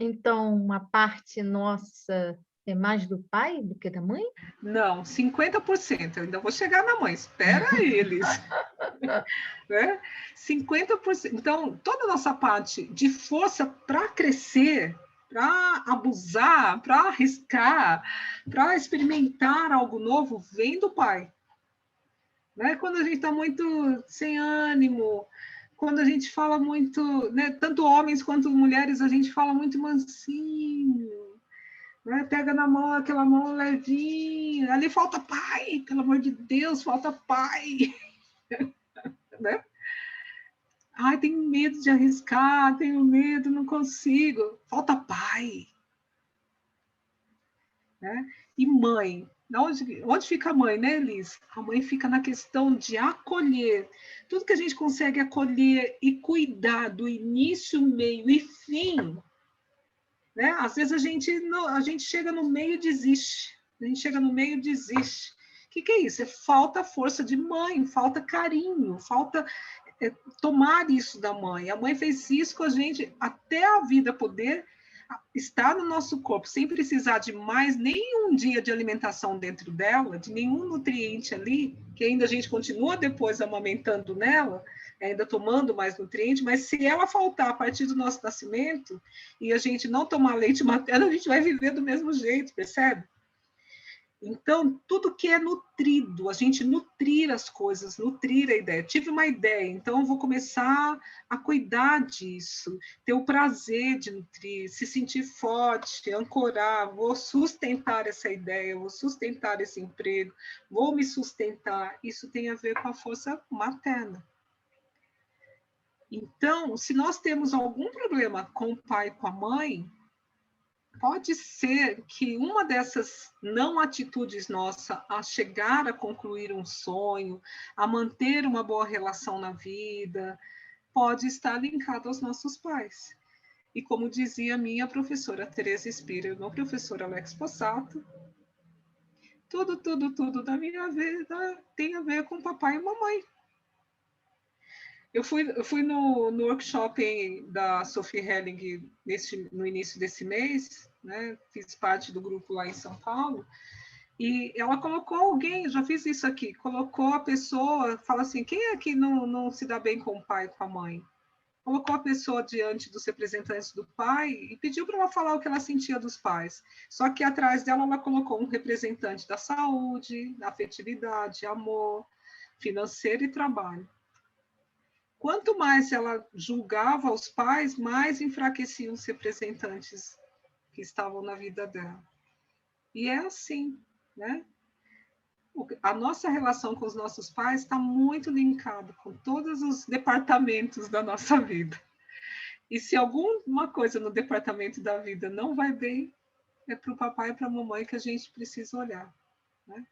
então, uma parte nossa é mais do pai do que da mãe? Não, 50%. Eu ainda vou chegar na mãe, espera eles. Né? 50%. Então, toda a nossa parte de força para crescer, para abusar, para arriscar, para experimentar algo novo, vem do pai. Né? Quando a gente está muito sem ânimo, quando a gente fala muito, né, tanto homens quanto mulheres, a gente fala muito mansinho, né? Pega na mão, aquela mão levinha, ali falta pai, pelo amor de Deus, falta pai. Né? Ai, tenho medo de arriscar, tenho medo, não consigo. Falta pai. Né? E mãe. Onde fica a mãe, né, Elis? A mãe fica na questão de acolher. Tudo que a gente consegue acolher e cuidar do início, meio e fim. Né? Às vezes a gente chega no meio e desiste. A gente chega no meio e desiste. O que é isso? É falta força de mãe, falta carinho, falta tomar isso da mãe. A mãe fez isso com a gente até a vida poder estar no nosso corpo, sem precisar de mais nenhum dia de alimentação dentro dela, de nenhum nutriente ali, que ainda a gente continua depois amamentando nela, ainda tomando mais nutriente, mas se ela faltar a partir do nosso nascimento e a gente não tomar leite materno, a gente vai viver do mesmo jeito, percebe? Então, tudo que é nutrido, a gente nutrir as coisas, nutrir a ideia. Tive uma ideia, então eu vou começar a cuidar disso, ter o prazer de nutrir, se sentir forte, ancorar, vou sustentar essa ideia, vou sustentar esse emprego, vou me sustentar. Isso tem a ver com a força materna. Então, se nós temos algum problema com o pai e com a mãe, pode ser que uma dessas não atitudes nossa a chegar a concluir um sonho, a manter uma boa relação na vida, pode estar linkado aos nossos pais. E como dizia minha professora Teresa Spira, meu professor Alex Possato, tudo da minha vida tem a ver com papai e mamãe. Eu fui no workshop da Sophie Helling no início desse mês, né? Fiz parte do grupo lá em São Paulo, e ela colocou alguém, eu já fiz isso aqui, colocou a pessoa, fala assim, quem é que não se dá bem com o pai e com a mãe? Colocou a pessoa diante dos representantes do pai e pediu para ela falar o que ela sentia dos pais. Só que atrás dela ela colocou um representante da saúde, da afetividade, amor, financeiro e trabalho. Quanto mais ela julgava os pais, mais enfraqueciam os representantes que estavam na vida dela. E é assim, né? A nossa relação com os nossos pais está muito linkada com todos os departamentos da nossa vida. E se alguma coisa no departamento da vida não vai bem, é para o papai e para a mamãe que a gente precisa olhar. Né?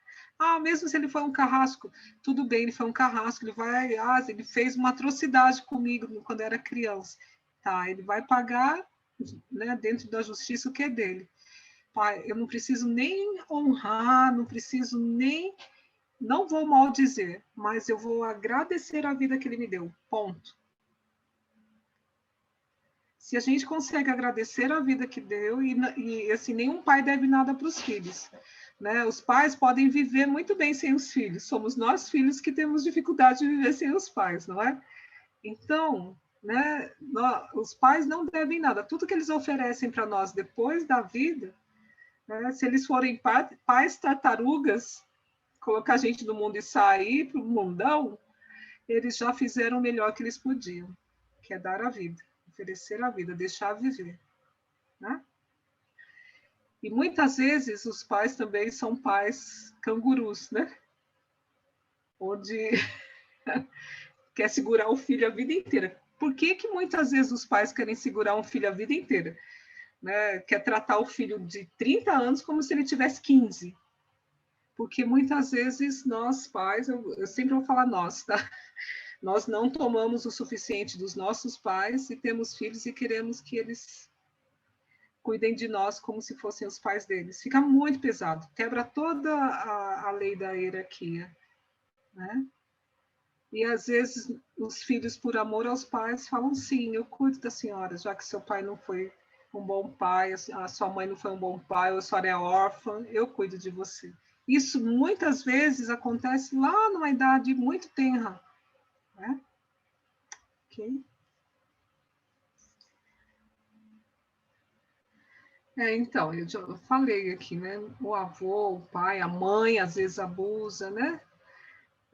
Mesmo se ele foi um carrasco, tudo bem, ele foi um carrasco, ele fez uma atrocidade comigo quando era criança. Tá, ele vai pagar, né, dentro da justiça o que é dele. Pai, eu não preciso nem honrar, não vou maldizer, mas eu vou agradecer a vida que ele me deu, ponto. Se a gente consegue agradecer a vida que deu, e assim, nenhum pai deve nada para os filhos. Né? Os pais podem viver muito bem sem os filhos. Somos nós, filhos, que temos dificuldade de viver sem os pais, não é? Então, né? Os pais não devem nada. Tudo que eles oferecem para nós depois da vida, né? Se eles forem pais tartarugas, colocar a gente no mundo e sair para o mundão, eles já fizeram o melhor que eles podiam, que é dar a vida, oferecer a vida, deixar viver, né? E muitas vezes os pais também são pais cangurus, né? Onde quer segurar o filho a vida inteira. Por que que muitas vezes os pais querem segurar um filho a vida inteira? Né? Quer tratar o filho de 30 anos como se ele tivesse 15. Porque muitas vezes nós pais, eu sempre vou falar nós, tá? Nós não tomamos o suficiente dos nossos pais e temos filhos e queremos que eles cuidem de nós como se fossem os pais deles. Fica muito pesado, quebra toda a lei da hierarquia, né? E às vezes os filhos, por amor aos pais, falam sim, eu cuido da senhora, já que seu pai não foi um bom pai, a sua mãe não foi um bom pai, ou a senhora é órfã, eu cuido de você. Isso muitas vezes acontece lá numa idade muito tenra, né? Ok? Então, eu já falei aqui, né? O avô, o pai, a mãe, às vezes abusa, né?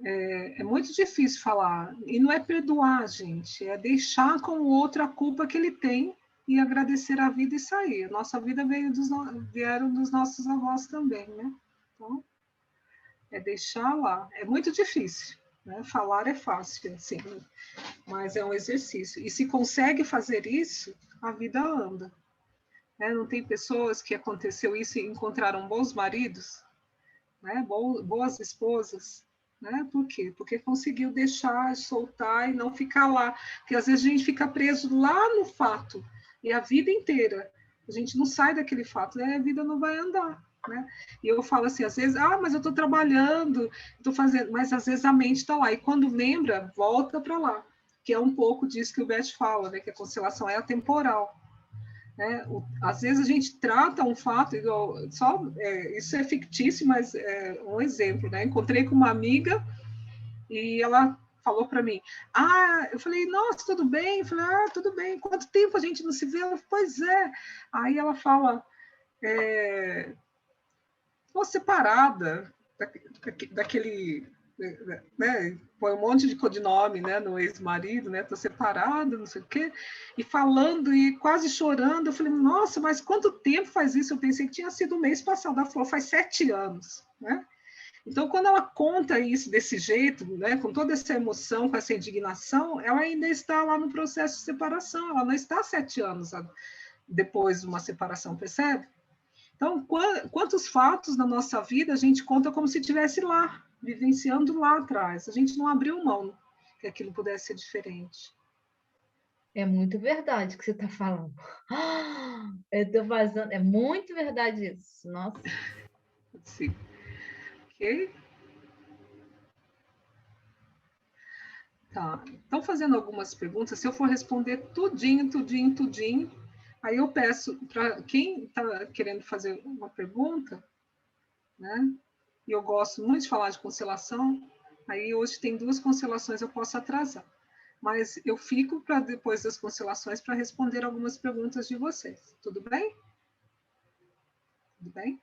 É muito difícil falar. E não é perdoar, gente, é deixar com o outro a culpa que ele tem e agradecer a vida e sair. A nossa vida vieram dos nossos avós também, né? Então, é deixar lá. É muito difícil, né? Falar é fácil, assim, mas é um exercício. E se consegue fazer isso, a vida anda. Não tem pessoas que aconteceu isso e encontraram bons maridos, né? Boas esposas, né? Por quê? Porque conseguiu deixar, soltar e não ficar lá. Porque às vezes a gente fica preso lá no fato e a vida inteira a gente não sai daquele fato, né? A vida não vai andar, né? E eu falo assim, às vezes, mas eu estou trabalhando, estou fazendo, mas às vezes a mente está lá e quando lembra, volta para lá, que é um pouco disso que o Beth fala, né? Que a constelação é atemporal. Às vezes a gente trata um fato, isso é fictício, mas é um exemplo, né? Encontrei com uma amiga e ela falou para mim, eu falei, nossa, tudo bem? Eu falei, tudo bem, quanto tempo a gente não se vê? Ela falou, pois é. Aí ela fala, estou separada daquele, né, põe um monte de codinome, né, no ex-marido, né, tô separada, não sei o quê, e falando e quase chorando, eu falei, nossa, mas quanto tempo faz isso? Eu pensei que tinha sido o mês passado, ela falou, faz 7 anos, né? Então, quando ela conta isso desse jeito, né, com toda essa emoção, com essa indignação, ela ainda está lá no processo de separação, ela não está 7 anos depois de uma separação, percebe? Então, quantos fatos na nossa vida a gente conta como se estivesse lá, vivenciando lá atrás. A gente não abriu mão que aquilo pudesse ser diferente. É muito verdade o que você está falando. Eu estou fazendo... É muito verdade isso. Nossa. Sim. Ok? Tá. Então, fazendo algumas perguntas, se eu for responder tudinho, aí eu peço para quem está querendo fazer uma pergunta, né? E eu gosto muito de falar de constelação, aí hoje tem 2 constelações, eu posso atrasar. Mas eu fico para depois das constelações para responder algumas perguntas de vocês. Tudo bem? Tudo bem?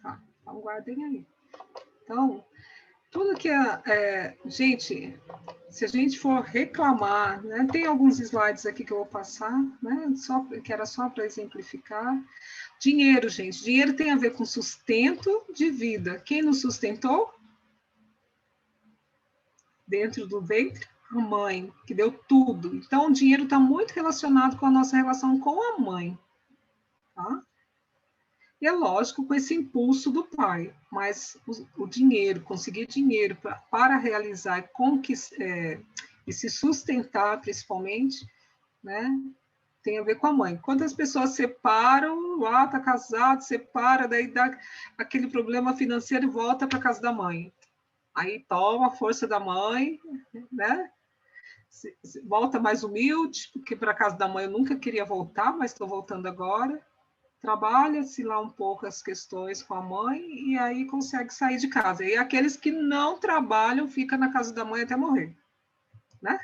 Tá, então guardem aí. Então, tudo que gente, se a gente for reclamar, né, tem alguns slides aqui que eu vou passar, né, que era só para exemplificar. Dinheiro, gente, dinheiro tem a ver com sustento de vida. Quem nos sustentou? Dentro do ventre, a mãe, que deu tudo. Então, o dinheiro está muito relacionado com a nossa relação com a mãe, tá? E é lógico com esse impulso do pai, mas o dinheiro, conseguir dinheiro para realizar e se sustentar, principalmente, né, tem a ver com a mãe. Quando as pessoas separam, tá casado, separa, daí dá aquele problema financeiro e volta para a casa da mãe. Aí toma a força da mãe, né? Volta mais humilde, porque para a casa da mãe eu nunca queria voltar, mas estou voltando agora. trabalha-se lá um pouco as questões com a mãe e aí consegue sair de casa. E aqueles que não trabalham ficam na casa da mãe até morrer, né?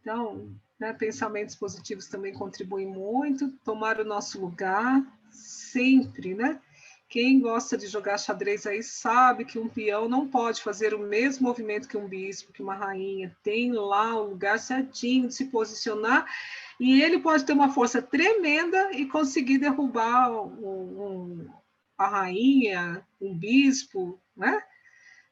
Então, né, pensamentos positivos também contribuem muito, tomar o nosso lugar, sempre, né? Quem gosta de jogar xadrez aí sabe que um peão não pode fazer o mesmo movimento que um bispo, que uma rainha, tem lá o lugar certinho de se posicionar, e ele pode ter uma força tremenda e conseguir derrubar a rainha, um bispo, né?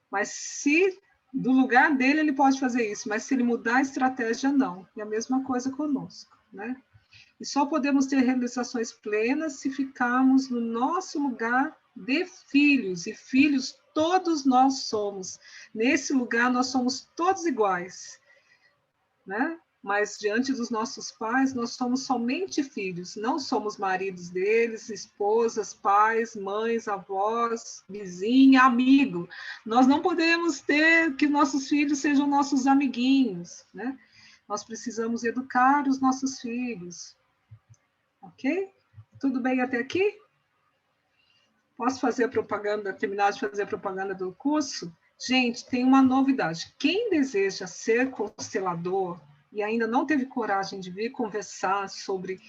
Mas se do lugar dele ele pode fazer isso, mas se ele mudar a estratégia, não. E a mesma coisa conosco, né? E só podemos ter realizações plenas se ficarmos no nosso lugar de filhos, e filhos todos nós somos. Nesse lugar nós somos todos iguais, né? Mas diante dos nossos pais, nós somos somente filhos, não somos maridos deles, esposas, pais, mães, avós, vizinha, amigo. Nós não podemos ter que nossos filhos sejam nossos amiguinhos, né? Nós precisamos educar os nossos filhos. Ok? Tudo bem até aqui? Posso fazer propaganda, terminar de fazer a propaganda do curso? Gente, tem uma novidade. Quem deseja ser constelador e ainda não teve coragem de vir conversar sobre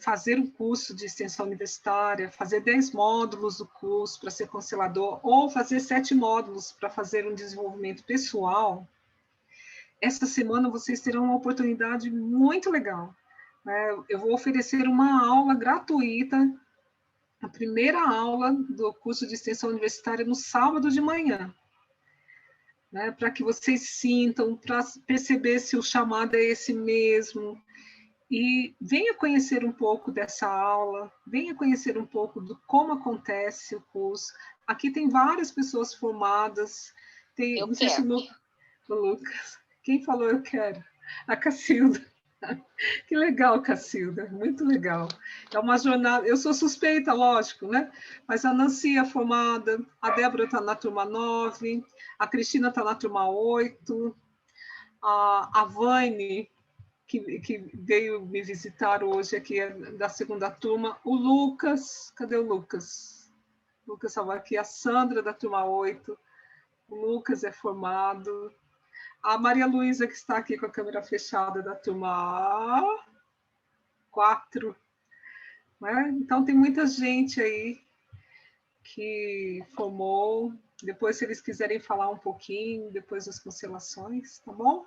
fazer um curso de extensão universitária, fazer 10 módulos do curso para ser constelador, ou fazer 7 módulos para fazer um desenvolvimento pessoal, essa semana vocês terão uma oportunidade muito legal. Eu vou oferecer uma aula gratuita, a primeira aula do curso de extensão universitária no sábado de manhã, né, para que vocês sintam, para perceber se o chamado é esse mesmo, e venha conhecer um pouco dessa aula, venha conhecer um pouco do como acontece o curso. Aqui tem várias pessoas formadas, tem, não sei se o Lucas, quem falou eu quero? A Cacilda. Que legal, Cacilda, muito legal. É uma jornada, eu sou suspeita, lógico, né? Mas a Nancy é formada, a Débora está na turma 9, a Cristina está na turma 8, a Vane, que veio me visitar hoje aqui, é da segunda turma, o Lucas, cadê o Lucas? O Lucas estava aqui, a Sandra da turma 8, o Lucas é formado, a Maria Luísa, que está aqui com a câmera fechada, da turma 4. Né? Então, tem muita gente aí que formou. Depois, se eles quiserem falar um pouquinho, depois das constelações, tá bom?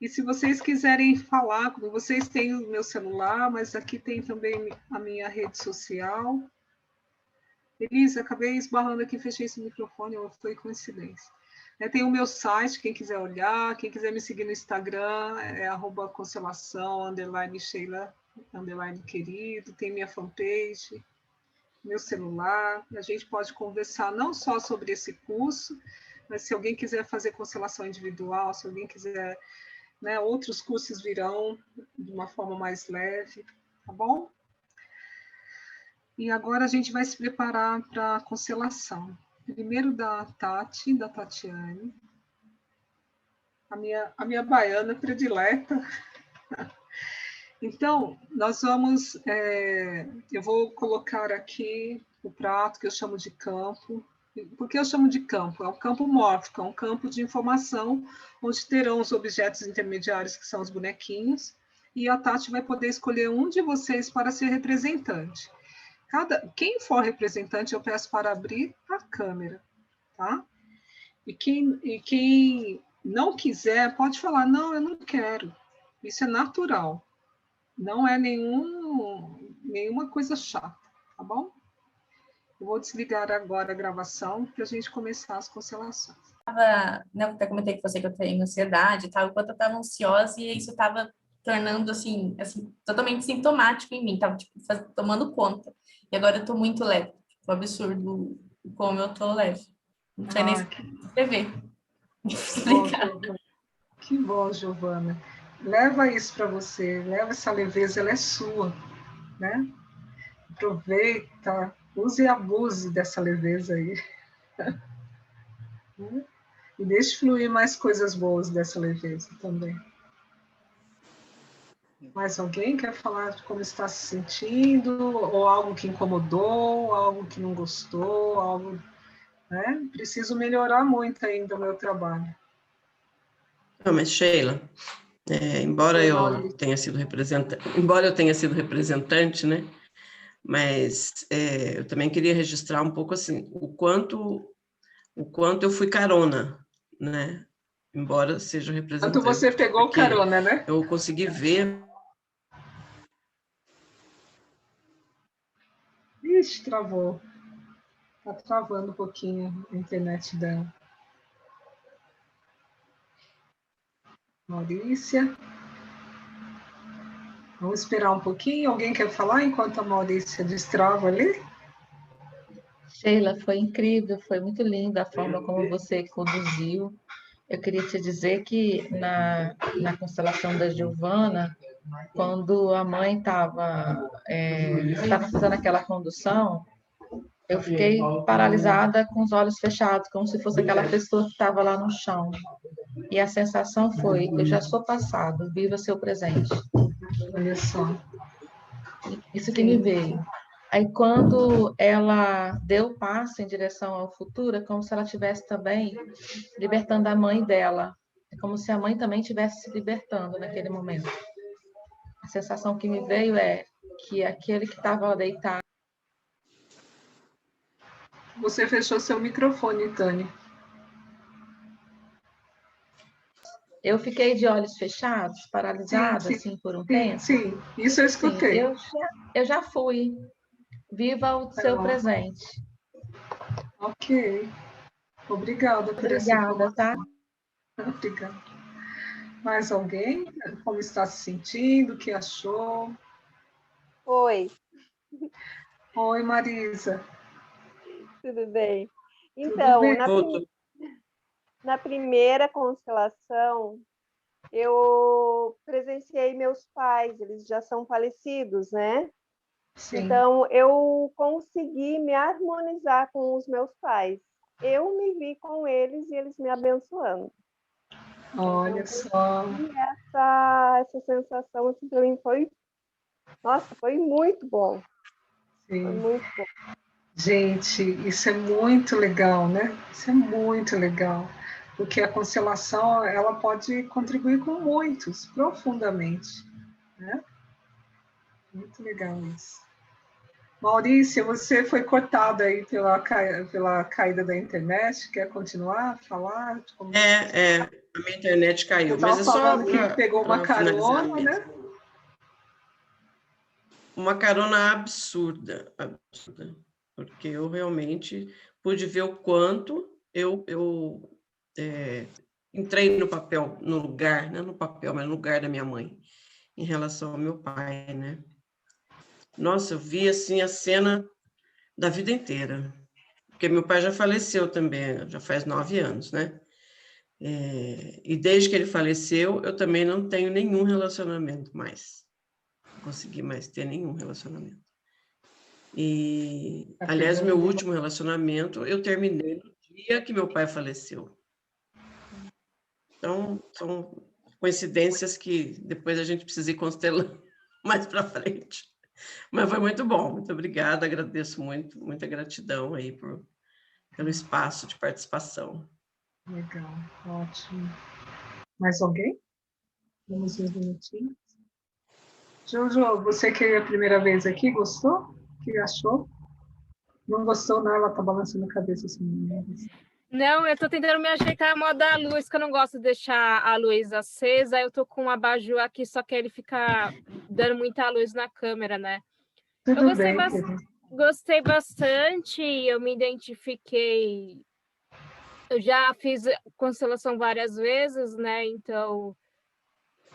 E se vocês quiserem falar, como vocês têm o meu celular, mas aqui tem também a minha rede social. Elisa, acabei esbarrando aqui, fechei esse microfone, foi coincidência. Tem o meu site, quem quiser olhar, quem quiser me seguir no Instagram, é @constelação, _Sheila, _querido, tem minha fanpage, meu celular, a gente pode conversar não só sobre esse curso, mas se alguém quiser fazer constelação individual, se alguém quiser, né, outros cursos virão de uma forma mais leve, tá bom? E agora a gente vai se preparar para a constelação. Primeiro da Tati, da Tatiane, a minha baiana predileta. Então, nós vamos, eu vou colocar aqui o prato que eu chamo de campo. Por que eu chamo de campo? É um campo mórfico, é um campo de informação, onde terão os objetos intermediários, que são os bonequinhos, e a Tati vai poder escolher um de vocês para ser representante. Quem for representante, eu peço para abrir a câmera, tá? E quem não quiser, pode falar, não, eu não quero. Isso é natural. Não é nenhuma coisa chata, tá bom? Eu vou desligar agora a gravação para a gente começar as constelações. Eu até comentei com você que eu tenho ansiedade e tal, enquanto eu estava ansiosa, e isso estava tornando, assim, totalmente sintomático em mim, estava tipo, tomando conta. E agora eu estou muito leve, um absurdo como eu estou leve. Não sei nem escrever. Que bom, Giovana. Leva isso para você, leva essa leveza, ela é sua, né? Aproveita, use e abuse dessa leveza aí. E deixe fluir mais coisas boas dessa leveza também. Mais alguém quer falar de como está se sentindo, ou algo que incomodou, algo que não gostou, algo, né? Preciso melhorar muito ainda o meu trabalho. Não, mas Sheila, embora eu tenha sido representante, né? Mas eu também queria registrar um pouco assim o quanto eu fui carona, né? Embora seja representante. Quanto você pegou carona, né? Eu consegui ver. Ixi, travou. Tá travando um pouquinho a internet dela. Maurícia. Vamos esperar um pouquinho. Alguém quer falar enquanto a Maurícia destrava ali? Sheila, foi incrível, foi muito linda a forma como você conduziu. Eu queria te dizer que na constelação da Giovana, quando a mãe estava fazendo aquela condução, eu fiquei paralisada com os olhos fechados, como se fosse aquela pessoa que estava lá no chão. E a sensação foi: eu já sou passado, viva seu presente. Olha só. Isso que me veio. Aí, quando ela deu o passo em direção ao futuro, é como se ela estivesse também libertando a mãe dela. É como se a mãe também estivesse se libertando naquele momento. A sensação que me veio é que aquele que estava deitado... Você fechou seu microfone, Tânia. Eu fiquei de olhos fechados, paralisada, sim, assim, por um tempo. Sim, isso eu escutei. Eu já fui. Viva o seu presente. Ok. Obrigada por essa informação. Tá? Obrigada. Mais alguém? Como está se sentindo? O que achou? Oi. Oi, Marisa. Tudo bem? Então, na primeira constelação, eu presenciei meus pais, eles já são falecidos, né? Sim. Então, eu consegui me harmonizar com os meus pais. Eu me vi com eles e eles me abençoando. Olha então, só. Essa sensação, assim, para mim foi muito bom. Sim. Foi muito bom. Gente, isso é muito legal, né? Isso é muito legal. Porque a constelação, ela pode contribuir com muitos, profundamente, né? Muito legal isso. Maurícia, você foi cortada aí pela caída da internet. Quer continuar a falar? A minha internet caiu. Mas é só que pegou uma carona, né? Uma carona absurda, porque eu realmente pude ver o quanto eu entrei no papel, no lugar, não no papel, mas no lugar da minha mãe, em relação ao meu pai, né? Nossa, eu vi, assim, a cena da vida inteira, porque meu pai já faleceu também, já faz 9 anos, né? E desde que ele faleceu, eu também não tenho nenhum relacionamento mais. Não consegui mais ter nenhum relacionamento. E, aliás, meu último relacionamento eu terminei no dia que meu pai faleceu. Então, são coincidências que depois a gente precisa ir constelando mais para frente. Mas foi muito bom, muito obrigada, agradeço muito, muita gratidão aí pelo espaço de participação. Legal, ótimo. Mais alguém? Vamos uns minutinhos. Jojo, você que é a primeira vez aqui, gostou? O que achou? Não gostou, não? Ela tá balançando a cabeça assim. Não, eu tô tentando me ajeitar a moda da luz, que eu não gosto de deixar a luz acesa. Eu tô com um abajur aqui, só que ele fica dando muita luz na câmera, né? Tudo gostei bastante, eu me identifiquei. Eu já fiz constelação várias vezes, né? Então,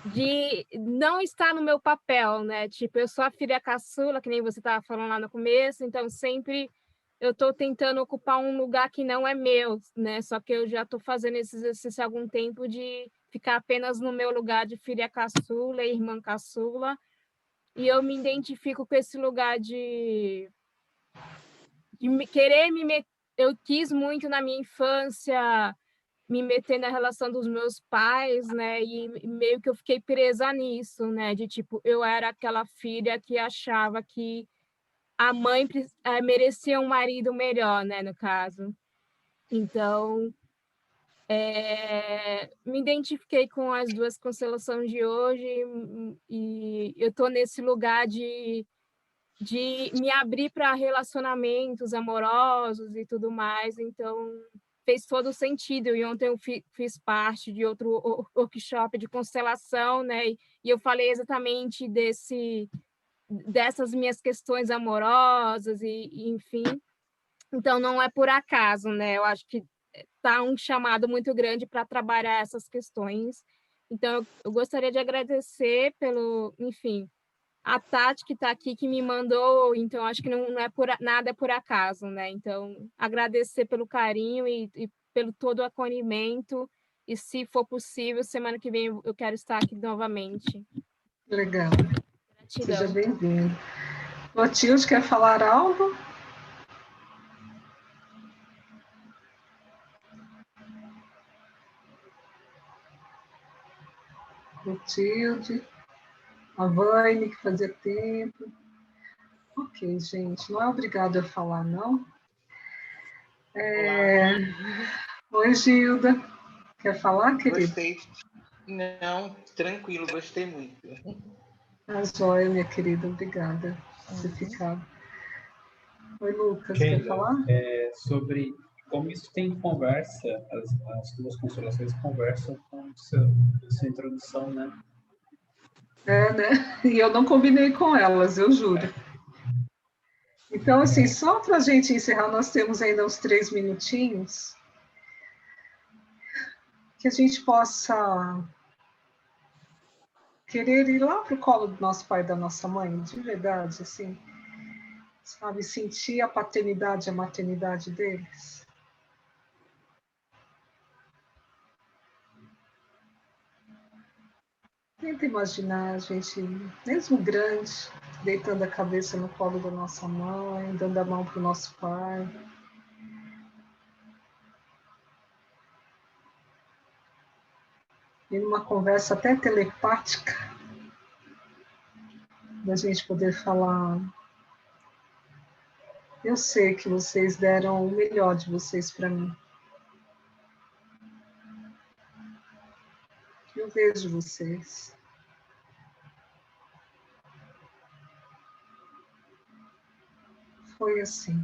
de não estar no meu papel, né? Tipo, eu sou a filha caçula, que nem você estava falando lá no começo, então sempre eu estou tentando ocupar um lugar que não é meu, né? Só que eu já estou fazendo esse exercício há algum tempo de ficar apenas no meu lugar de filha caçula, irmã caçula, e eu me identifico com esse lugar de querer me meter. Eu quis muito na minha infância me meter na relação dos meus pais, né? E meio que eu fiquei presa nisso, né? De tipo, eu era aquela filha que achava que a mãe merecia um marido melhor, né? No caso. Então, me identifiquei com as duas constelações de hoje e eu estou nesse lugar de me abrir para relacionamentos amorosos e tudo mais, então fez todo sentido. E ontem eu fiz parte de outro workshop de constelação, né? E eu falei exatamente dessas minhas questões amorosas e enfim. Então não é por acaso, né? Eu acho que tá um chamado muito grande para trabalhar essas questões. Então eu gostaria de agradecer enfim, a Tati que está aqui, que me mandou, então acho que não é nada por acaso, né? Então, agradecer pelo carinho e pelo todo o acolhimento, e se for possível, semana que vem eu quero estar aqui novamente. Legal. Gratidão. Seja bem-vindo. Clotilde, quer falar algo? Clotilde. A Vânia, que fazia tempo. Ok, gente, não é obrigado a falar, não. Oi, Gilda. Quer falar, querida? Gostei. Não, tranquilo, gostei muito. A joia, minha querida, obrigada por ter ficado. Oi, Lucas, Sheila, quer falar? sobre como isso tem conversa, as duas constelações conversam com sua introdução, né? Né? E eu não combinei com elas, eu juro. Então, assim, só para a gente encerrar, nós temos ainda uns 3 minutinhos, que a gente possa querer ir lá para o colo do nosso pai e da nossa mãe, de verdade, assim, sabe, sentir a paternidade e a maternidade deles. Tenta imaginar a gente, mesmo grande, deitando a cabeça no colo da nossa mãe, dando a mão para o nosso pai. E numa conversa até telepática, da gente poder falar: eu sei que vocês deram o melhor de vocês para mim. Eu vejo vocês. Foi assim.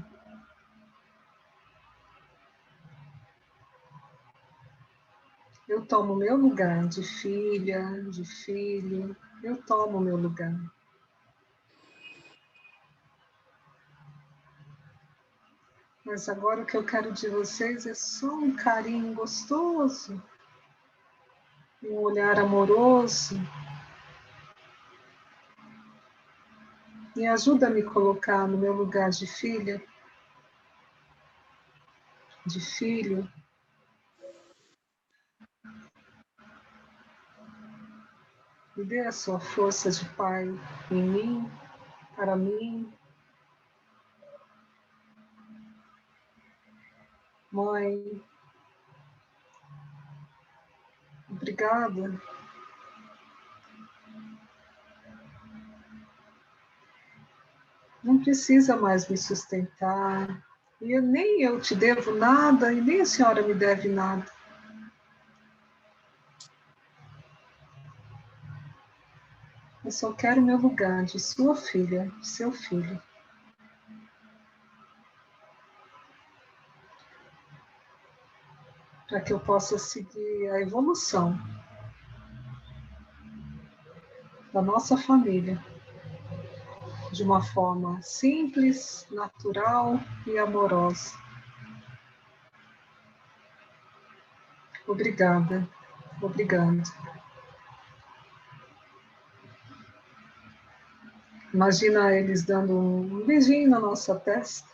Eu tomo meu lugar de filha, de filho. Eu tomo meu lugar. Mas agora o que eu quero de vocês é só um carinho gostoso, um olhar amoroso. Me ajuda a me colocar no meu lugar de filha, de filho. Me dê a sua força de pai em mim, para mim. Mãe, obrigada. Não precisa mais me sustentar. E nem eu te devo nada, e nem a senhora me deve nada. Eu só quero meu lugar de sua filha, de seu filho. Para que eu possa seguir a evolução da nossa família de uma forma simples, natural e amorosa. Obrigada, obrigada. Imagina eles dando um beijinho na nossa testa.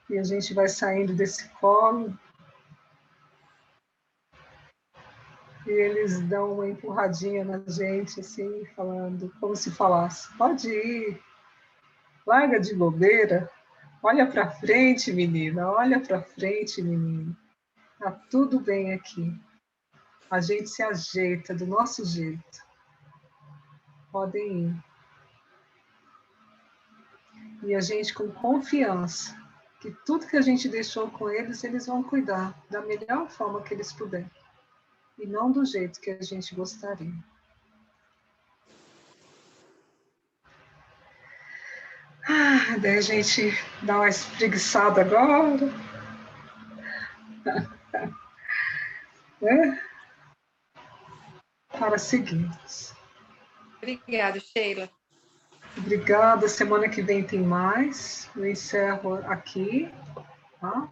E a gente vai saindo desse colo. E eles dão uma empurradinha na gente, assim, falando, como se falasse: pode ir, larga de bobeira, Olha para frente, menina. Olha para frente, menino. Tá tudo bem aqui. A gente se ajeita do nosso jeito. Podem ir. E a gente com confiança que tudo que a gente deixou com eles, eles vão cuidar da melhor forma que eles puderem. E não do jeito que a gente gostaria. Daí a gente dá uma espreguiçada agora. Né? Para seguirmos. Obrigada, Sheila. Obrigada. Semana que vem tem mais. Eu encerro aqui. Tá?